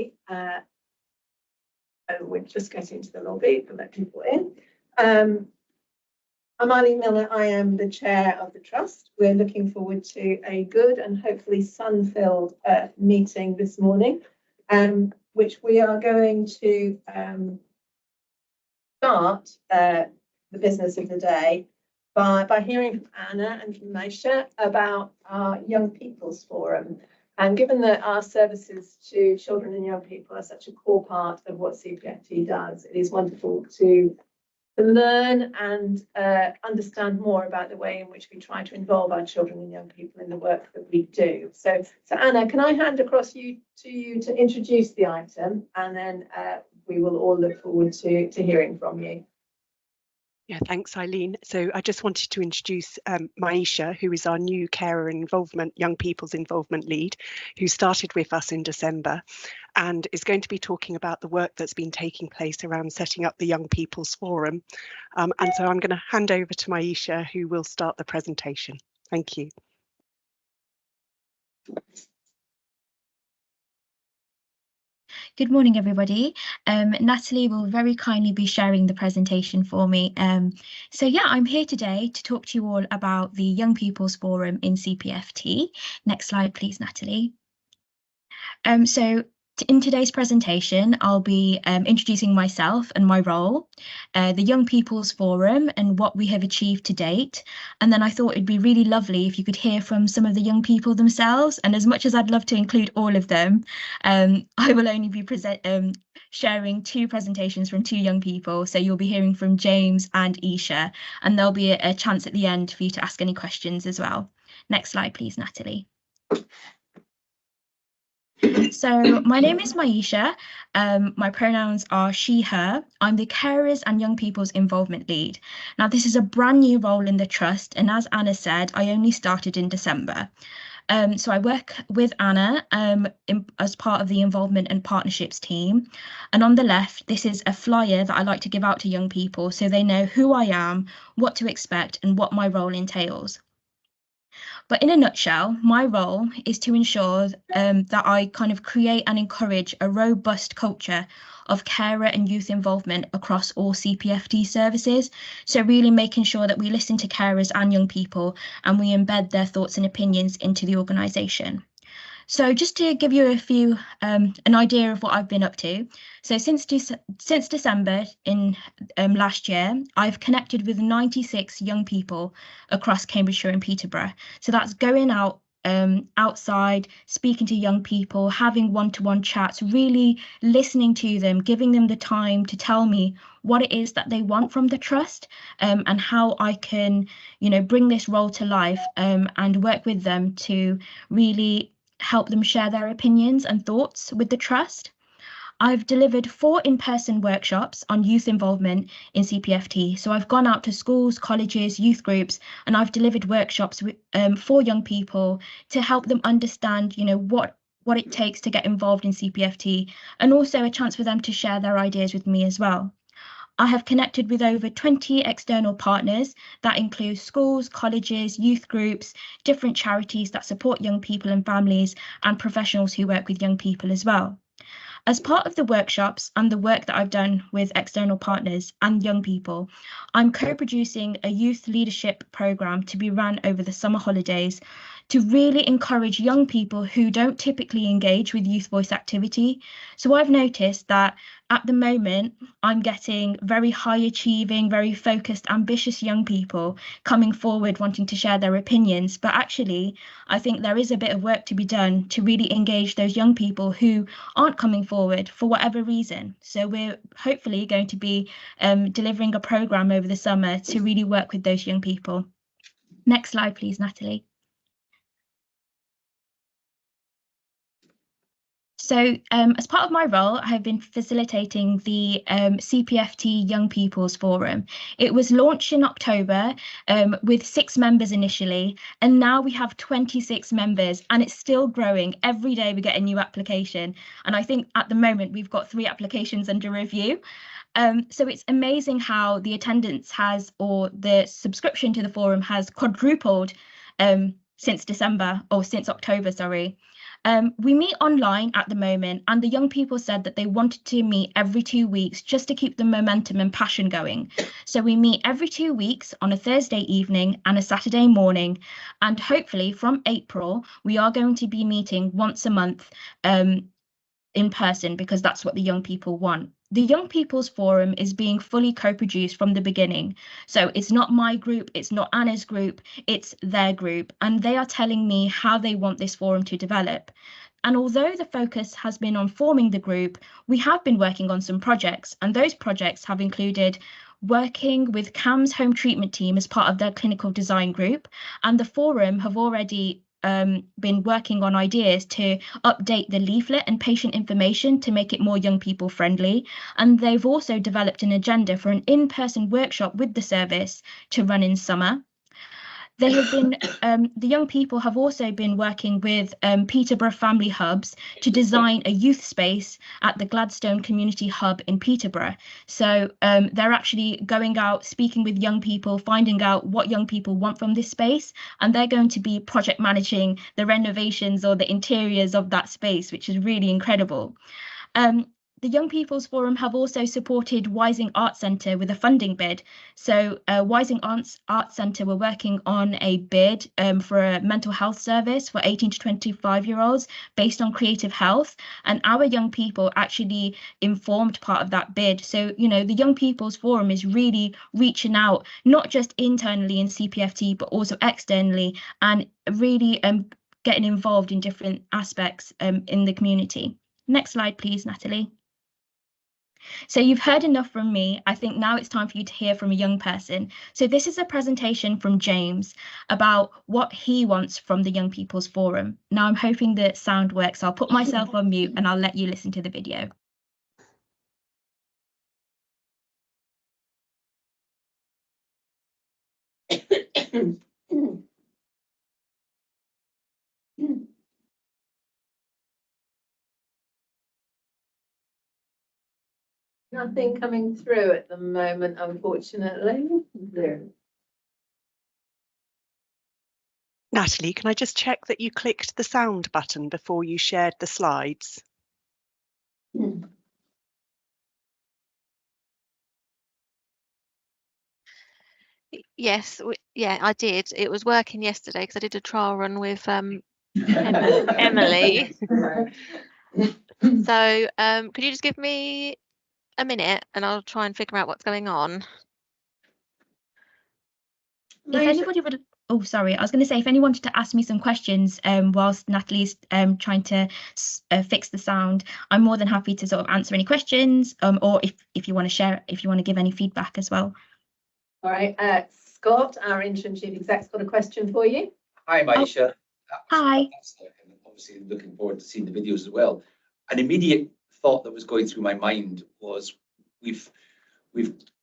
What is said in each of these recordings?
lobby. We're just getting to the lobby to let people in. I'm Eileen Miller. I am the chair of the Trust. We're looking forward to a good and hopefully sun-filled meeting this morning, which we are going to start the business of the day by hearing from Anna and from Aisha about our Young People's Forum. And given that our services to children and young people are such a core part of what CPFT does, it is wonderful to learn and understand more about the way in which we try to involve our children and young people in the work that we do. So Anna, can I hand across to you to introduce the item, and then we will all look forward to hearing from you. Yeah, thanks, Eileen. So I just wanted to introduce Maisha, who is our new carer involvement, young people's involvement lead, who started with us in December and is going to be talking about the work that's been taking place around setting up the Young People's Forum. And so I'm going to hand over to Maisha, who will start the presentation. Thank you. Good morning, everybody. Natalie will very kindly be sharing the presentation for me. So yeah, I'm here today to talk to you all about the Young People's Forum in CPFT. Next slide, please, Natalie. So in today's presentation, I'll be introducing myself and my role, the Young People's Forum and what we have achieved to date. And then I thought it'd be really lovely if you could hear from some of the young people themselves. And as much as I'd love to include all of them, I will only be sharing two presentations from two young people. So you'll be hearing from James and Isha, and there'll be a chance at the end for you to ask any questions as well. Next slide, please, Natalie. So my name is Maisha. My pronouns are she, her. I'm the Carers and Young People's Involvement Lead. Now, this is a brand new role in the Trust, and as Anna said, I only started in December. So I work with Anna as part of the Involvement and Partnerships team. And on the left, this is a flyer that I like to give out to young people so they know who I am, what to expect, and what my role entails. But in a nutshell, my role is to ensure that I kind of create and encourage a robust culture of carer and youth involvement across all CPFT services. So really making sure that we listen to carers and young people and we embed their thoughts and opinions into the organisation. So just to give you an idea of what I've been up to. So since December in last year, I've connected with 96 young people across Cambridgeshire and Peterborough. So that's going out outside, speaking to young people, having one-to-one chats, really listening to them, giving them the time to tell me what it is that they want from the Trust, and how I can, bring this role to life, and work with them to really help them share their opinions and thoughts with the Trust. I've delivered 4 in-person workshops on youth involvement in CPFT. So I've gone out to schools, colleges, youth groups, and I've delivered workshops for young people to help them understand, what it takes to get involved in CPFT, and also a chance for them to share their ideas with me as well. I have connected with over 20 external partners that include schools, colleges, youth groups, different charities that support young people and families, and professionals who work with young people as well. As part of the workshops and the work that I've done with external partners and young people, I'm co-producing a youth leadership programme to be run over the summer holidays to really encourage young people who don't typically engage with youth voice activity. So I've noticed that at the moment, I'm getting very high achieving, very focused, ambitious young people coming forward wanting to share their opinions. But actually, I think there is a bit of work to be done to really engage those young people who aren't coming forward for whatever reason. So we're hopefully going to be delivering a programme over the summer to really work with those young people. Next slide, please, Natalie. So as part of my role, I have been facilitating the CPFT Young People's Forum. It was launched in October with 6 members initially, and now we have 26 members, and it's still growing. Every day we get a new application, and I think at the moment we've got 3 applications under review. So it's amazing how the attendance or the subscription to the forum has quadrupled since October, sorry. We meet online at the moment, and the young people said that they wanted to meet every 2 weeks just to keep the momentum and passion going. So we meet every 2 weeks on a Thursday evening and a Saturday morning, and hopefully from April we are going to be meeting once a month in person, because that's what the young people want. The Young People's Forum is being fully co-produced from the beginning. So it's not my group, it's not Anna's group, it's their group. And they are telling me how they want this forum to develop. And although the focus has been on forming the group, we have been working on some projects, and those projects have included working with CAM's home treatment team as part of their clinical design group, and the forum have already been working on ideas to update the leaflet and patient information to make it more young people friendly. And they've also developed an agenda for an in-person workshop with the service to run in summer. They have been, the young people have also been working with Peterborough Family Hubs to design a youth space at the Gladstone Community Hub in Peterborough. So they're actually going out, speaking with young people, finding out what young people want from this space, and they're going to be project managing the renovations or the interiors of that space, which is really incredible. The Young People's Forum have also supported Wising Arts Centre with a funding bid. So Wising Arts Centre were working on a bid for a mental health service for 18 to 25-year-olds based on creative health. And our young people actually informed part of that bid. So, you know, the Young People's Forum is really reaching out, not just internally in CPFT, but also externally, and really getting involved in different aspects in the community. Next slide, please, Natalie. So you've heard enough from me. I think now it's time for you to hear from a young person. So this is a presentation from James about what he wants from the Young People's Forum. Now I'm hoping the sound works. I'll put myself on mute and I'll let you listen to the video. Nothing coming through at the moment, unfortunately. Natalie, can I just check that you clicked the sound button before you shared the slides? Yes, yeah, I did. It was working yesterday because I did a trial run with Emily. So could you just give me a minute and I'll try and figure out what's going on. If anybody would, oh, sorry, I was going to say, if anyone wanted to ask me some questions whilst Natalie's trying to fix the sound, I'm more than happy to sort of answer any questions, or if you want to share, if you want to give any feedback as well. All right, Scott, our interim chief exec's got a question for you. Hi, Maisha. Hi. Obviously looking forward to seeing the videos as well. An immediate thought that was going through my mind was we've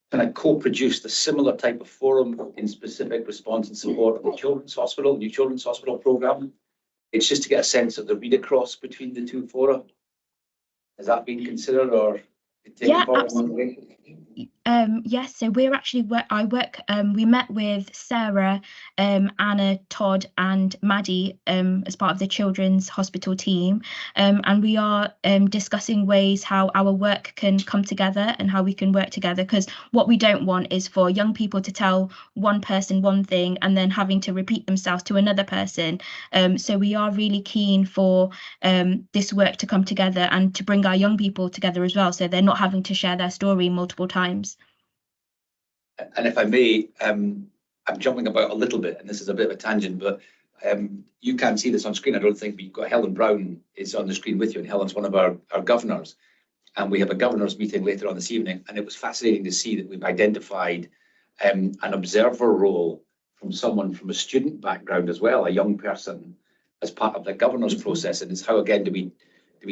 kind of co-produced a similar type of forum in specific response and support of the Children's Hospital, New Children's Hospital programme. It's just to get a sense of the read across between the two fora. Has that been considered or taken forward? Yes, so we're actually we met with Sarah, Anna, Todd and Maddie as part of the Children's Hospital team, and we are discussing ways how our work can come together and how we can work together, because what we don't want is for young people to tell one person one thing and then having to repeat themselves to another person. So we are really keen for this work to come together and to bring our young people together as well, so they're not having to share their story multiple times. And if I may, I'm jumping about a little bit, and this is a bit of a tangent, but you can't see this on screen, I don't think, but you've got Helen Brown is on the screen with you, and Helen's one of our governors. And we have a governors meeting later on this evening, and it was fascinating to see that we've identified an observer role from someone from a student background as well, a young person, as part of the governors process. And it's how, again, do we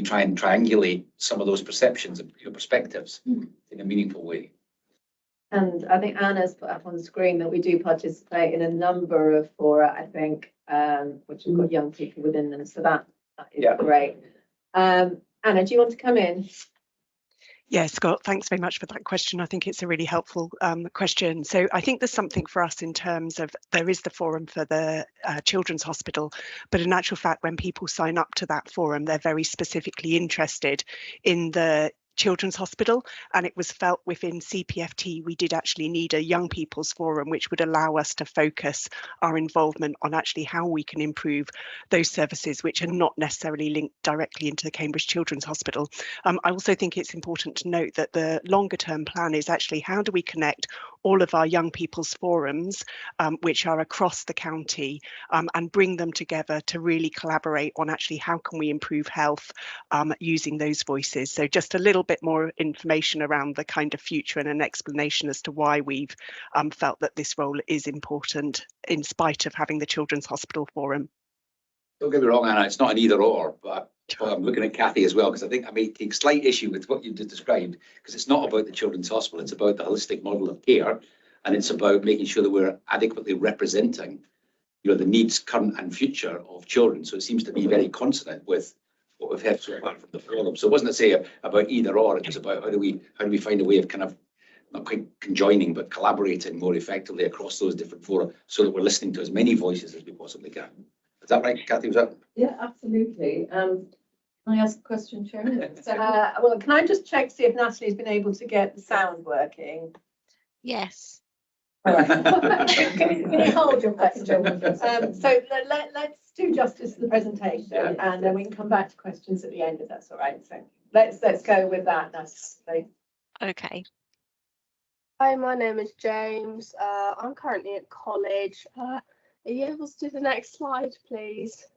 try and triangulate some of those perceptions and perspectives in a meaningful way. And I think Anna's put up on the screen that we do participate in a number of fora, I think, which have got young people within them. So that is great. Anna, do you want to come in? Yeah, Scott, thanks very much for that question. I think it's a really helpful question. So I think there's something for us in terms of there is the forum for the Children's Hospital, but in actual fact, when people sign up to that forum, they're very specifically interested in the Children's Hospital, and it was felt within CPFT we did actually need a young people's forum which would allow us to focus our involvement on actually how we can improve those services which are not necessarily linked directly into the Cambridge Children's Hospital. I also think it's important to note that the longer term plan is actually how do we connect all of our young people's forums, which are across the county, and bring them together to really collaborate on actually how can we improve health using those voices. So just a little bit more information around the kind of future and an explanation as to why we've felt that this role is important in spite of having the Children's Hospital Forum. Don't get me wrong, Anna, it's not an either or, but I'm looking at Kathy as well, because I think I may take slight issue with what you just described, because it's not about the Children's Hospital, it's about the holistic model of care, and it's about making sure that we're adequately representing, you know, the needs current and future of children. So it seems to be very consonant with what we've had so far from the forum. So it wasn't to say about either or, it was about how do we find a way of kind of not quite conjoining, but collaborating more effectively across those different fora, so that we're listening to as many voices as we possibly can. Is that right, Kathy? Was that? Yeah, absolutely. Can I ask a question, Chairman? So, well, can I just check, see if Natalie's been able to get the sound working? Yes. All right. Can you hold your question? So let's do justice to the presentation, and then we can come back to questions at the end, if that's all right. So let's go with that, Natalie. Okay. Hi, my name is James. I'm currently at college. Are you able to do the next slide, please?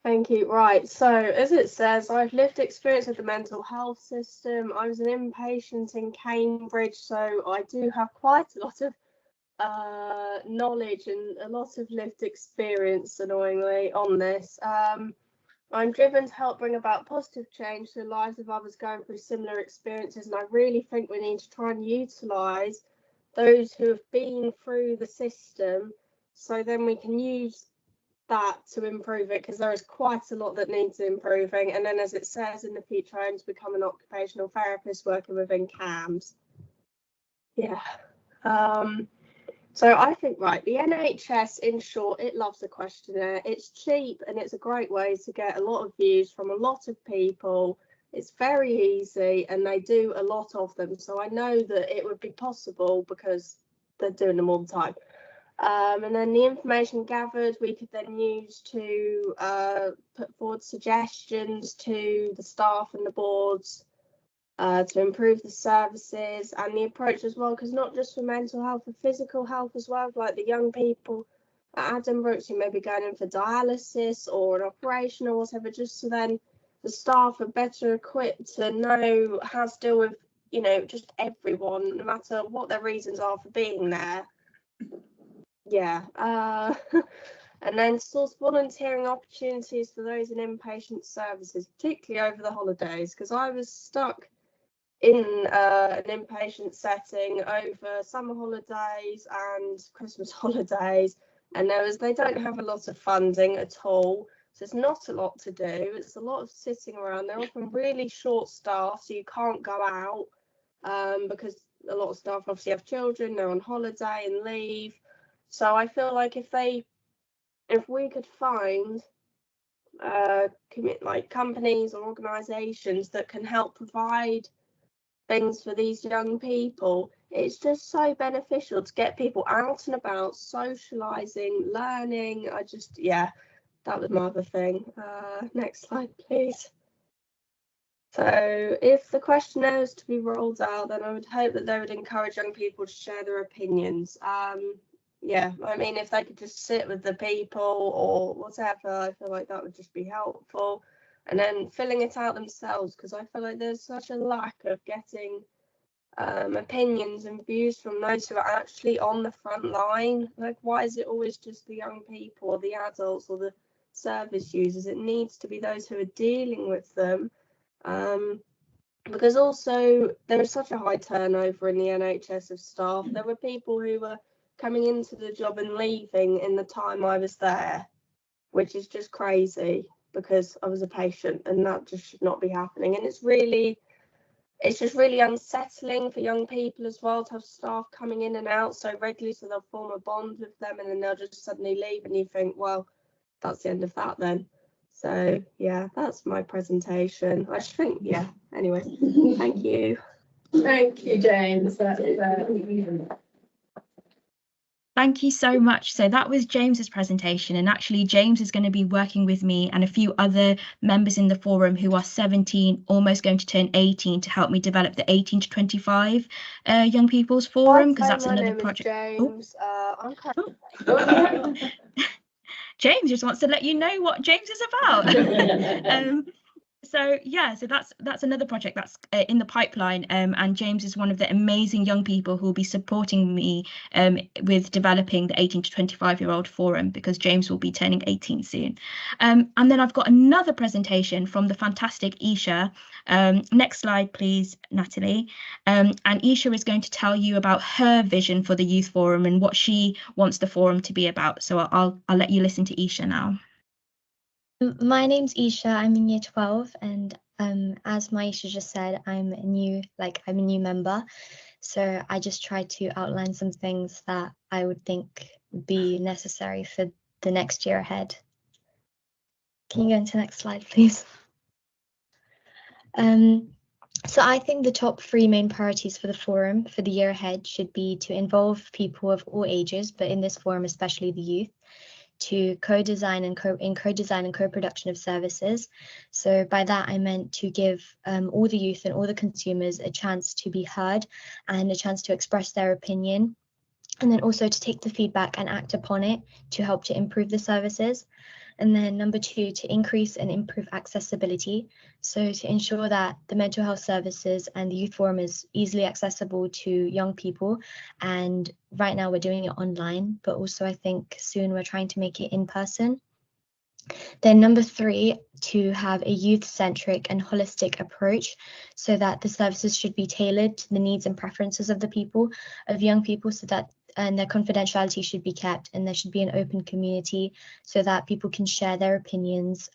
Thank you. Right, so as it says, I've lived experience with the mental health system. I was an inpatient in Cambridge, so I do have quite a lot of knowledge and a lot of lived experience, annoyingly, on this. I'm driven to help bring about positive change to the lives of others going through similar experiences, and I really think we need to try and utilise those who have been through the system, so then we can use that to improve it, because there is quite a lot that needs improving. And then, as it says, in the future I aim to become an occupational therapist working within CAMHS. Yeah. So I think, right, the NHS, in short, it loves a questionnaire. It's cheap and it's a great way to get a lot of views from a lot of people. It's very easy and they do a lot of them. So I know that it would be possible because they're doing them all the time. And then the information gathered, we could then use to put forward suggestions to the staff and the boards to improve the services and the approach as well, because not just for mental health, for physical health as well, like the young people at Addenbrooke's who may be going in for dialysis or an operation or whatever, just so then the staff are better equipped to know how to deal with, you know, just everyone, no matter what their reasons are for being there. Yeah. And then source volunteering opportunities for those in inpatient services, particularly over the holidays, because I was stuck in an inpatient setting over summer holidays and Christmas holidays, and they don't have a lot of funding at all, so it's not a lot to do. It's a lot of sitting around. They're often really short staffed, so you can't go out because a lot of staff obviously have children, they're on holiday and leave. So I feel like if we could find like companies or organisations that can help provide things for these young people, it's just so beneficial to get people out and about, socialising, learning. Yeah, that was my other thing. Next slide, please. So if the questionnaire is to be rolled out, then I would hope that they would encourage young people to share their opinions. Yeah, I mean, if they could just sit with the people or whatever, I feel like that would just be helpful. And then filling it out themselves, because I feel like there's such a lack of getting opinions and views from those who are actually on the front line. Like, why is it always just the young people or the adults or the service users? It needs to be those who are dealing with them. Because also there is such a high turnover in the NHS of staff. There were people who were coming into the job and leaving in the time I was there, which is just crazy because I was a patient, and that just should not be happening. And it's really it's just really unsettling for young people as well to have staff coming in and out so regularly, so they'll form a bond with them and then they'll just suddenly leave and you think, well, that's the end of that then. So yeah, that's my presentation. I just think, yeah, anyway, thank you. Thank you, James. Thank you so much. So that was James's presentation, and actually James is going to be working with me and a few other members in the forum who are 17, almost going to turn 18, to help me develop the 18 to 25 young people's forum, because that's another project. James. I'm James just wants to let you know what James is about. So yeah, so that's another project that's in the pipeline, and James is one of the amazing young people who will be supporting me with developing the 18 to 25-year-old forum, because James will be turning 18 soon. And then I've got another presentation from the fantastic Isha. Next slide, please, Natalie. And Isha is going to tell you about her vision for the youth forum and what she wants the forum to be about. So I'll let you listen to Isha now. My name's Isha. I'm in year 12, and as Maisha just said, I'm a new member. So I just tried to outline some things that I would think would be necessary for the next year ahead. Can you go into the next slide, please? So I think the top 3 main priorities for the forum for the year ahead should be to involve people of all ages, but in this forum, especially the youth, to co-design and co-production of services. So by that I meant to give all the youth and all the consumers a chance to be heard and a chance to express their opinion, and then also to take the feedback and act upon it to help to improve the services. And then number 2, to increase and improve accessibility. So to ensure that the mental health services and the youth forum is easily accessible to young people. And right now we're doing it online, but also I think soon we're trying to make it in person. Then number 3, to have a youth-centric and holistic approach, so that the services should be tailored to the needs and preferences of young people, so that and their confidentiality should be kept, and there should be an open community so that people can share their opinions.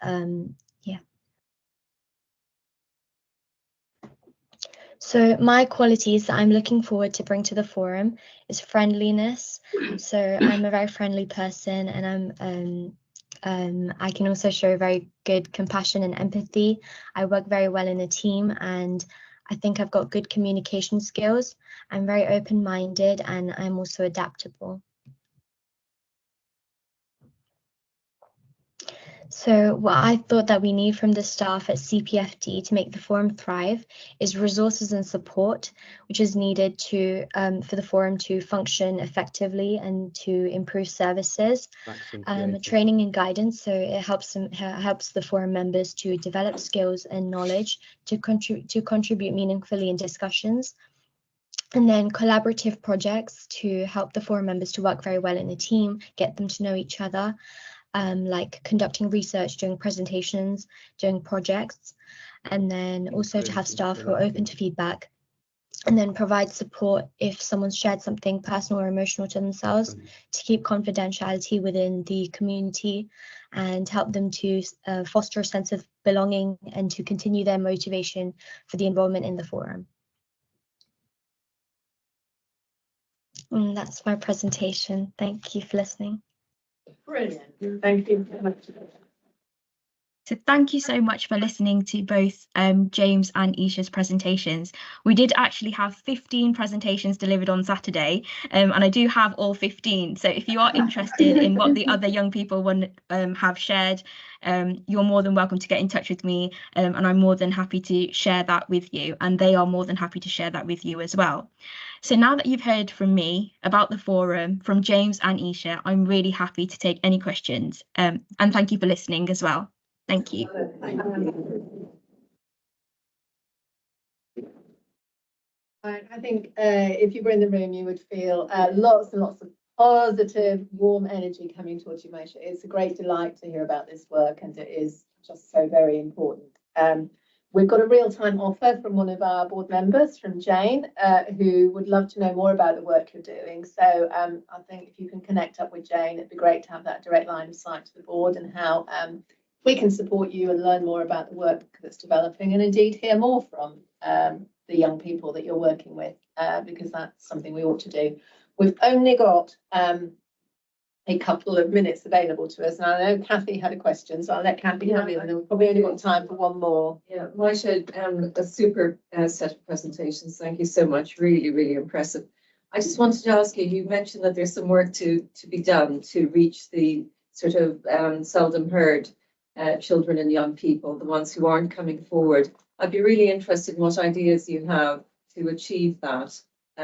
So my qualities that I'm looking forward to bring to the forum is friendliness. So I'm a very friendly person, and I can also show very good compassion and empathy. I work very well in a team, and I think I've got good communication skills. I'm very open-minded, and I'm also adaptable. So what I thought that we need from the staff at CPFD to make the forum thrive is resources and support, which is needed to for the forum to function effectively and to improve services. Training and guidance, so it helps the forum members to develop skills and knowledge to contribute meaningfully in discussions. And then collaborative projects to help the forum members to work very well in a team, get them to know each other. Like conducting research, doing presentations, doing projects, and then also to have staff who are open to feedback, and then provide support if someone's shared something personal or emotional to themselves, to keep confidentiality within the community and help them to foster a sense of belonging and to continue their motivation for the involvement in the forum. And that's my presentation. Thank you for listening. Brilliant. Thank you very much. So thank you so much for listening to both James and Isha's presentations. We did actually have 15 presentations delivered on Saturday, and I do have all 15. So if you are interested in what the other young people have shared, you're more than welcome to get in touch with me, and I'm more than happy to share that with you, and they are more than happy to share that with you as well. So now that you've heard from me about the forum, from James and Isha, I'm really happy to take any questions, and thank you for listening as well. Thank you. I think if you were in the room, you would feel lots and lots of positive, warm energy coming towards you, Maisha. It's a great delight to hear about this work, and it is just so very important. We've got a real-time offer from one of our board members, from Jane, who would love to know more about the work you're doing. So I think if you can connect up with Jane, it'd be great to have that direct line of sight to the board and how we can support you and learn more about the work that's developing, and indeed hear more from the young people that you're working with, because that's something we ought to do. We've only got a couple of minutes available to us. And I know Kathy had a question, so I'll let Kathy have it, and then we've probably only got time for one more. Yeah, Maisha, a super set of presentations. Thank you so much. Really, really impressive. I just wanted to ask you, you mentioned that there's some work to be done to reach the sort of seldom heard children and young people, the ones who aren't coming forward. I'd be really interested in what ideas you have to achieve that,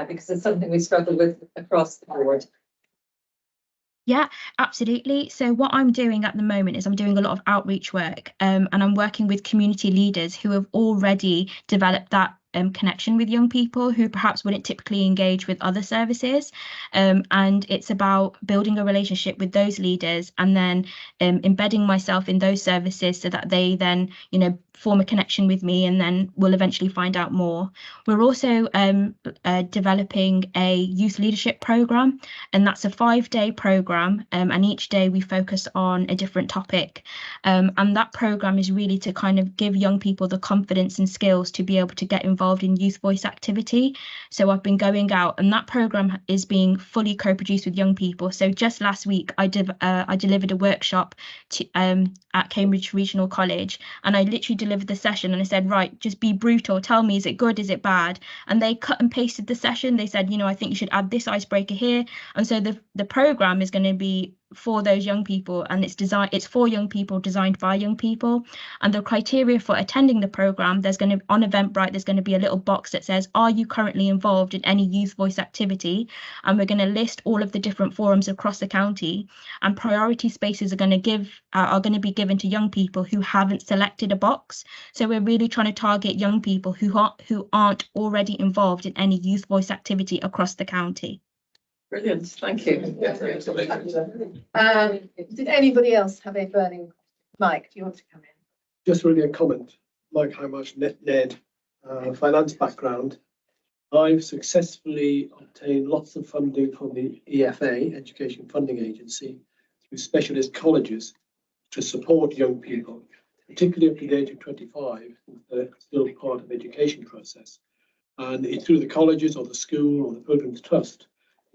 because it's something we struggle with across the board. Yeah, absolutely. So what I'm doing at the moment is I'm doing a lot of outreach work, and I'm working with community leaders who have already developed that connection with young people who perhaps wouldn't typically engage with other services. And it's about building a relationship with those leaders and then embedding myself in those services so that they then, you know, form a connection with me and then we'll eventually find out more. We're also developing a youth leadership program, and that's a 5-day program, and each day we focus on a different topic. And that program is really to kind of give young people the confidence and skills to be able to get involved in youth voice activity. So I've been going out, and that program is being fully co-produced with young people. So just last week I delivered a workshop to at Cambridge Regional College, and I literally delivered the session and I said, right, just be brutal, tell me, is it good, is it bad? And they cut and pasted the session. They said, you know, I think you should add this icebreaker here. And so the program is going to be for those young people, and it's for young people, designed by young people. And the criteria for attending the program, there's going to, on Eventbrite, there's going to be a little box that says, are you currently involved in any youth voice activity? And we're going to list all of the different forums across the county, and priority spaces are going to be given to young people who haven't selected a box. So we're really trying to target young people who aren't already involved in any youth voice activity across the county. Brilliant, thank you. Did anybody else have a burning? Mike, do you want to come in? Just really a comment. Mike Highmarsh, NED, finance background. I've successfully obtained lots of funding from the EFA, Education Funding Agency, through specialist colleges to support young people, particularly up to the age of 25, they're still part of the education process. And it's through the colleges or the school or the Pilgrim's Trust,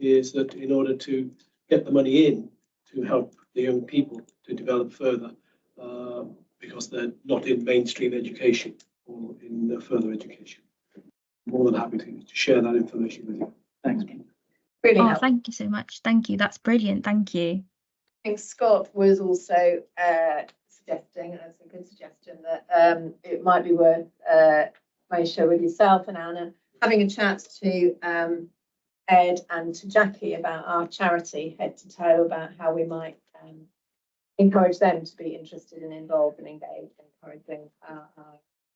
is that in order to get the money in to help the young people to develop further, because they're not in mainstream education or in further education. More than happy to share that information with you. Thanks. Really Oh, thank you so much. Thank you. That's brilliant. Thank you. I think Scott was also suggesting, and it's a good suggestion, that it might be worth Maisha, with yourself and Anna having a chat to Ed and to Jackie about our charity Head to Toe, about how we might encourage them to be interested and involved and engaged, encouraging our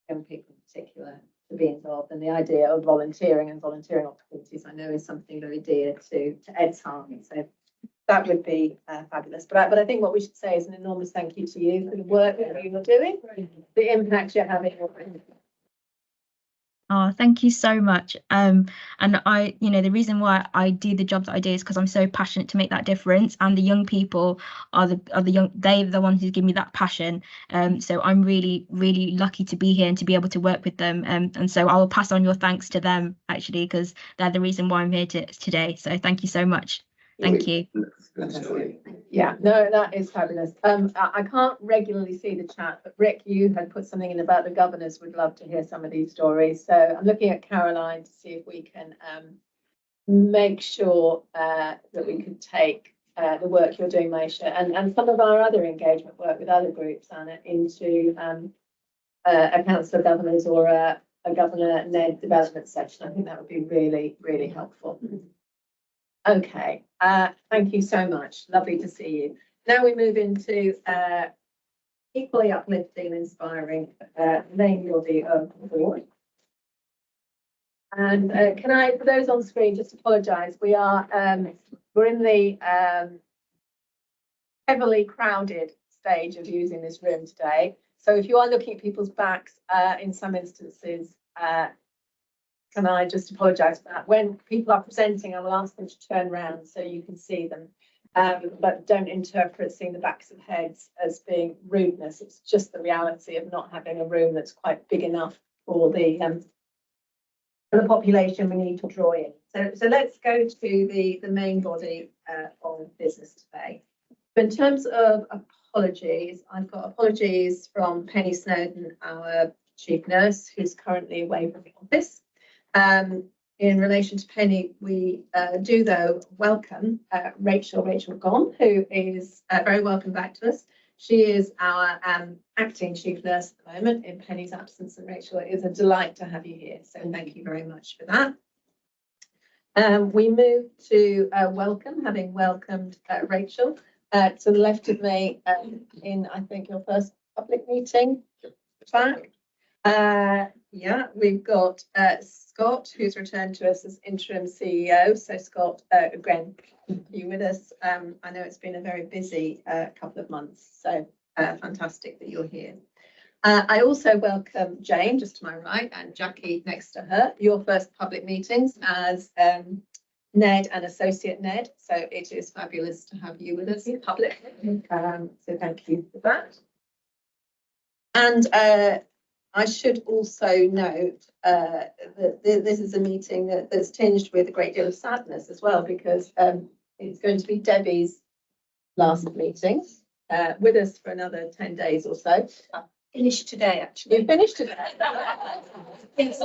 young people in particular to be involved. And the idea of volunteering and volunteering opportunities, I know, is something very dear to Ed's heart. So that would be fabulous. But I think what we should say is an enormous thank you to you for the work that you're doing, the impact you're having. Oh, thank you so much. And I, you know, the reason why I do the job that I do is because I'm so passionate to make that difference. And the young people are they're the ones who give me that passion. So I'm really, really lucky to be here and to be able to work with them. And so I will pass on your thanks to them, actually, because they're the reason why I'm here today. So thank you so much. Thank you. Yeah, no, that is fabulous. I can't regularly see the chat, but Rick, you had put something in about the governors would love to hear some of these stories. So I'm looking at Caroline to see if we can make sure that we could take the work you're doing, Maisha, and some of our other engagement work with other groups, Anna, into a council of governors or a governor NED development session. I think that would be really, really helpful. Okay, thank you so much. Lovely to see you. Now we move into equally uplifting and inspiring Lane Body Award. And can I, for those on screen, just apologise. We are we're in the heavily crowded stage of using this room today. So if you are looking at people's backs, in some instances, can I just apologise for that? When people are presenting, I will ask them to turn around so you can see them. But don't interpret seeing the backs of heads as being rudeness. It's just the reality of not having a room that's quite big enough for the for the population we need to draw in. So let's go to the main body of business today. In terms of apologies, I've got apologies from Penny Snowden, our chief nurse, who's currently away from the office. In relation to Penny, we do though welcome Rachel Gone, who is very welcome back to us. She is our acting chief nurse at the moment in Penny's absence, and Rachel, it is a delight to have you here. So thank you very much for that. We move to welcome, having welcomed Rachel to the left of me in, I think, your first public meeting back. Yeah, we've got Scott, who's returned to us as interim CEO. So Scott, again, you with us. I know it's been a very busy couple of months, so fantastic that you're here. I also welcome Jane, just to my right, and Jackie next to her, your first public meetings as Ned and Associate Ned. So it is fabulous to have you with us publicly. So thank you for that. And I should also note that this is a meeting that's tinged with a great deal of sadness as well, because it's going to be Debbie's last meeting with us for another 10 days or so. Finished today, actually. You finished today? Yes,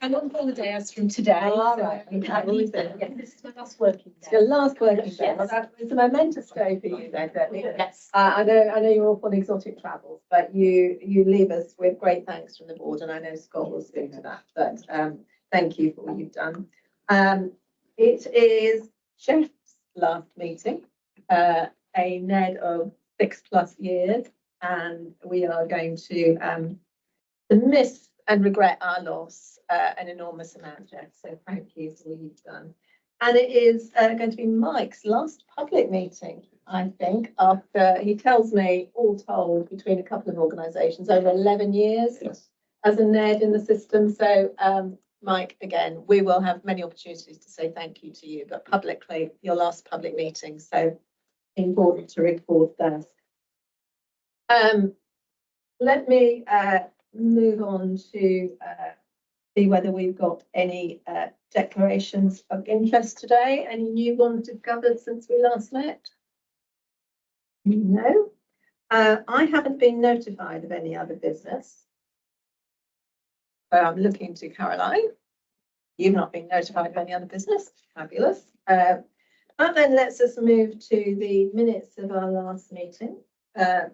I'm on holiday as from today. All right. This is my last working It's day. your last working day. Yes. Well, that was a momentous day for you then, Debbie. Yes. I know you're off on exotic travels, but you leave us with great thanks from the board, and I know Scott will speak to that. But thank you for what you've done. It is Jeff's last meeting, a Ned of 6+ years, and we are going to miss and regret our loss an enormous amount, Jeff. So thank you for what you've done. And it is going to be Mike's last public meeting, I think, after, he tells me, all told, between a couple of organisations, over 11 years as a Ned in the system. So Mike, again, we will have many opportunities to say thank you to you, but publicly, your last public meeting. So important to record that. Let me move on to see whether we've got any declarations of interest today. Any new ones discovered since we last met? No. I haven't been notified of any other business. So I'm looking to Caroline. You've not been notified of any other business. Fabulous. But then let's just move to the minutes of our last meeting,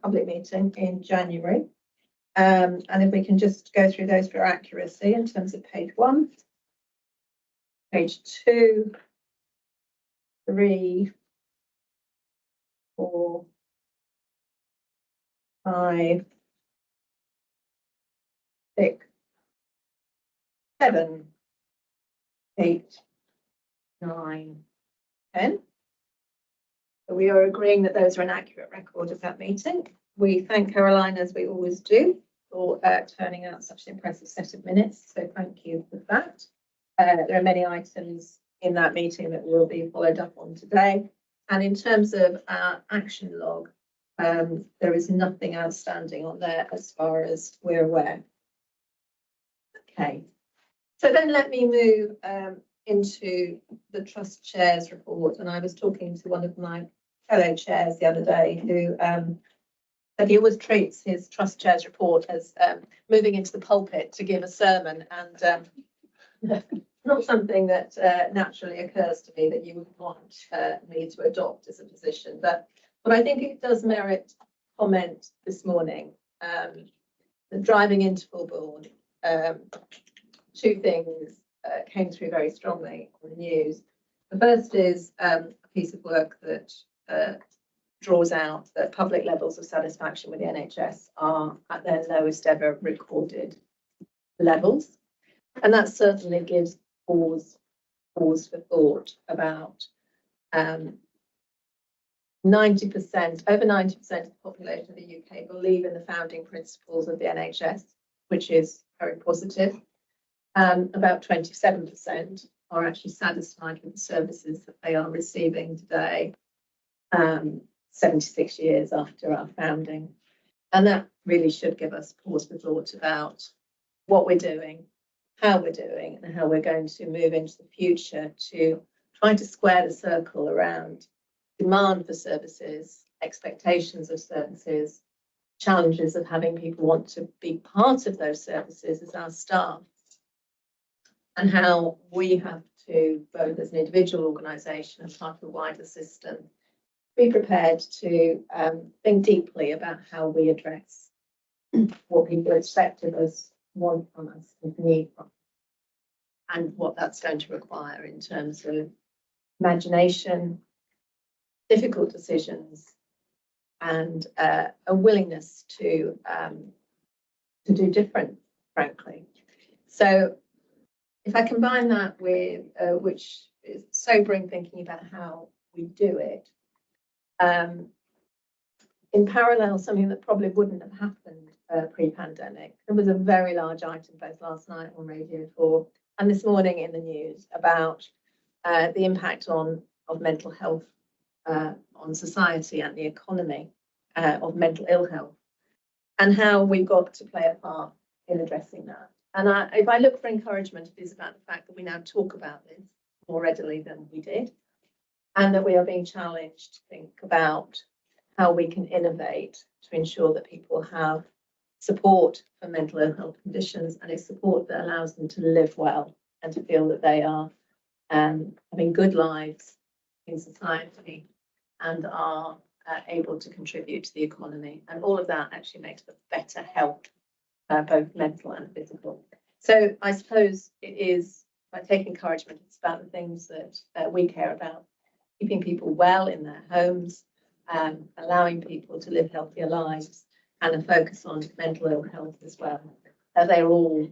public meeting in January. And if we can just go through those for accuracy in terms of page 1, page 2, 3, 4, 5, 6, 7, 8, 9, 10. So we are agreeing that those are an accurate record of that meeting. We thank Caroline, as we always do, for turning out such an impressive set of minutes. So thank you for that. There are many items in that meeting that will be followed up on today. And in terms of our action log, there is nothing outstanding on there as far as we're aware. Okay, so then let me move into the Trust Chair's report. And I was talking to one of my fellow chairs the other day who said he always treats his Trust Chair's report as moving into the pulpit to give a sermon, and not something that naturally occurs to me that you would want me to adopt as a position. But I think it does merit comment this morning. The driving interval board, 2 things came through very strongly on the news. The first is a piece of work that draws out that public levels of satisfaction with the NHS are at their lowest ever recorded levels. And that certainly gives pause for thought about 90%, over 90% of the population of the UK believe in the founding principles of the NHS, which is very positive. About 27% are actually satisfied with the services that they are receiving today, 76 years after our founding. And that really should give us pause for thought about what we're doing how we're doing and how we're going to move into the future to try to square the circle around demand for services, expectations of services, challenges of having people want to be part of those services as our staff, and how we have to, both as an individual organisation and part of the wider system, be prepared to think deeply about how we address what people expect of us, want from us, and need from us, and what that's going to require in terms of imagination, difficult decisions, and a willingness to do different, frankly. So if I combine that with, which is sobering thinking about how we do it, in parallel, something that probably wouldn't have happened pre-pandemic, there was a very large item both last night on Radio 4 and this morning in the news about the impact of mental health on society and the economy of mental ill health, and how we've got to play a part in addressing that. And if I look for encouragement, it is about the fact that we now talk about this more readily than we did, and that we are being challenged to think about how we can innovate to ensure that people have support for mental ill health conditions, and a support that allows them to live well and to feel that they are having good lives in society and are able to contribute to the economy. And all of that actually makes for better health, both mental and physical. So I suppose it is, by taking encouragement, it's about the things that we care about: keeping people well in their homes, allowing people to live healthier lives, and a focus on mental ill health as well. They're all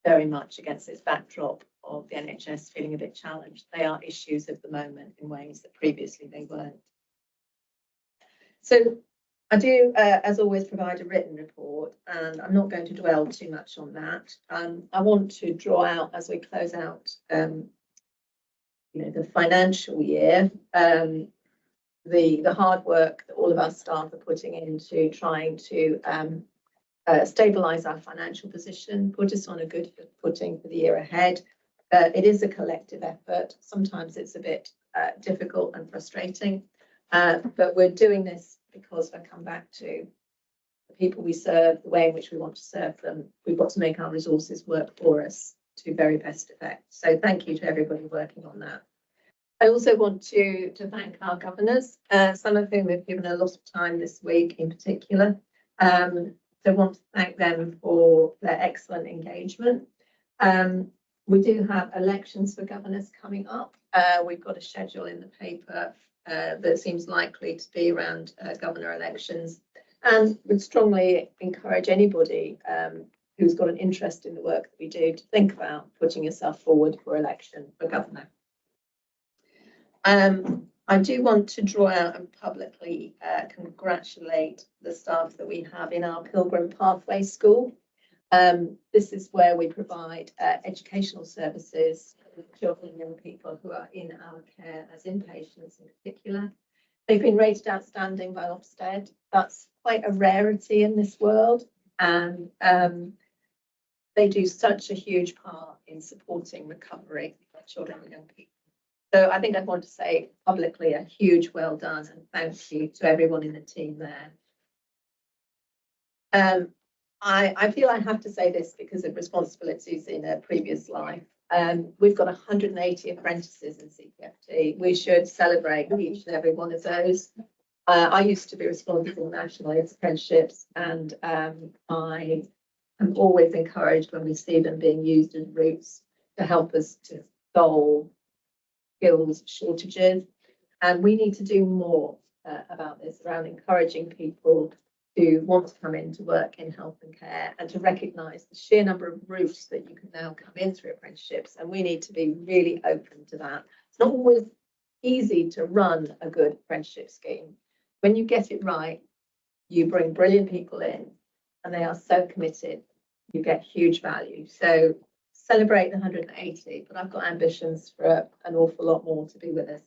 very much against this backdrop of the NHS feeling a bit challenged. They are issues of the moment in ways that previously they weren't. So I do, as always, provide a written report, and I'm not going to dwell too much on that. I want to draw out, as we close out the financial year, the hard work that all of our staff are putting into trying to stabilise our financial position, put us on a good footing for the year ahead. It is a collective effort. Sometimes it's a bit difficult and frustrating, but we're doing this because I come back to the people we serve, the way in which we want to serve them. We've got to make our resources work for us to very best effect. So thank you to everybody working on that. I also want to thank our governors, some of whom have given a lot of time this week in particular. So I want to thank them for their excellent engagement. We do have elections for governors coming up. We've got a schedule in the paper that seems likely to be around governor elections, and would strongly encourage anybody who's got an interest in the work that we do to think about putting yourself forward for election for governor. I do want to draw out and publicly congratulate the staff that we have in our Pilgrim Pathway School. This is where we provide educational services for children and young people who are in our care as inpatients in particular. They've been rated outstanding by Ofsted. That's quite a rarity in this world, and they do such a huge part in supporting recovery for children and young people. So I think I'd want to say publicly a huge well done and thank you to everyone in the team there. I feel I have to say this because of responsibilities in a previous life. We've got 180 apprentices in CPFT. We should celebrate each and every one of those. I used to be responsible nationally for apprenticeships, and I am always encouraged when we see them being used as routes to help us to solve skills shortages. And we need to do more about this, around encouraging people to want to come in to work in health and care, and to recognise the sheer number of routes that you can now come in through apprenticeships. And we need to be really open to that. It's not always easy to run a good apprenticeship scheme. When you get it right, you bring brilliant people in and they are so committed, you get huge value. So celebrate the 180, but I've got ambitions for an awful lot more to be with us.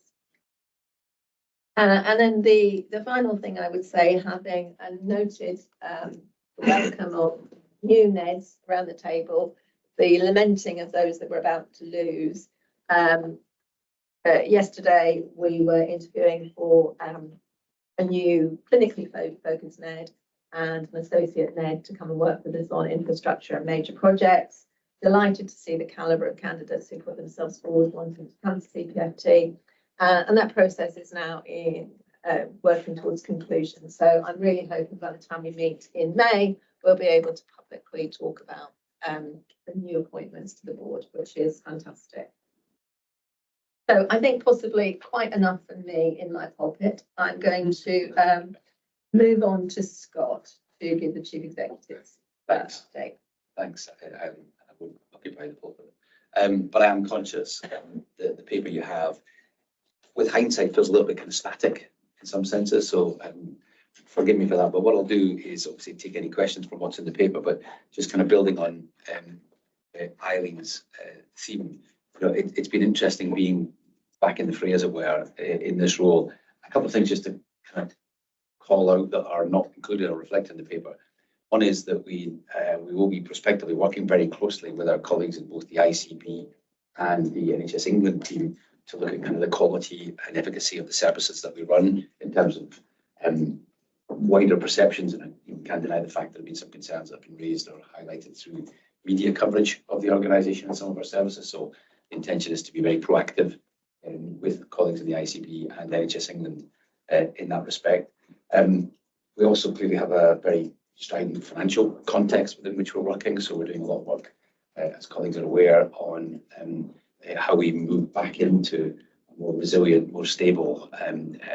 And then the final thing I would say, having noted the welcome of new NEDs around the table, the lamenting of those that we're about to lose. Yesterday, we were interviewing for a new clinically focused NED and an associate NED to come and work with us on infrastructure and major projects. Delighted to see the calibre of candidates who put themselves forward wanting to come to CPFT. And that process is now in working towards conclusion. So I'm really hoping by the time we meet in May, we'll be able to publicly talk about the new appointments to the board, which is fantastic. So I think possibly quite enough from me in my pulpit. I'm going to move on to Scott to give the Chief Executive's update. Thanks. I won't occupy the pulpit. But I am conscious that the paper you have, with hindsight, feels a little bit kind of static in some senses. So forgive me for that. But what I'll do is obviously take any questions from what's in the paper, but just kind of building on Eileen's theme. You know, it's been interesting being back in the fray, as it were, in this role. A couple of things just to kind of call out that are not included or reflected in the paper. One is that we will be prospectively working very closely with our colleagues in both the ICB and the NHS England team to look at kind of the quality and efficacy of the services that we run in terms of wider perceptions. And you can't deny the fact that there have been some concerns that have been raised or highlighted through media coverage of the organisation and some of our services. So the intention is to be very proactive with colleagues in the ICB and NHS England in that respect. We also clearly have a very strident financial context within which we're working. So we're doing a lot of work, as colleagues are aware, on how we move back into a more resilient, more stable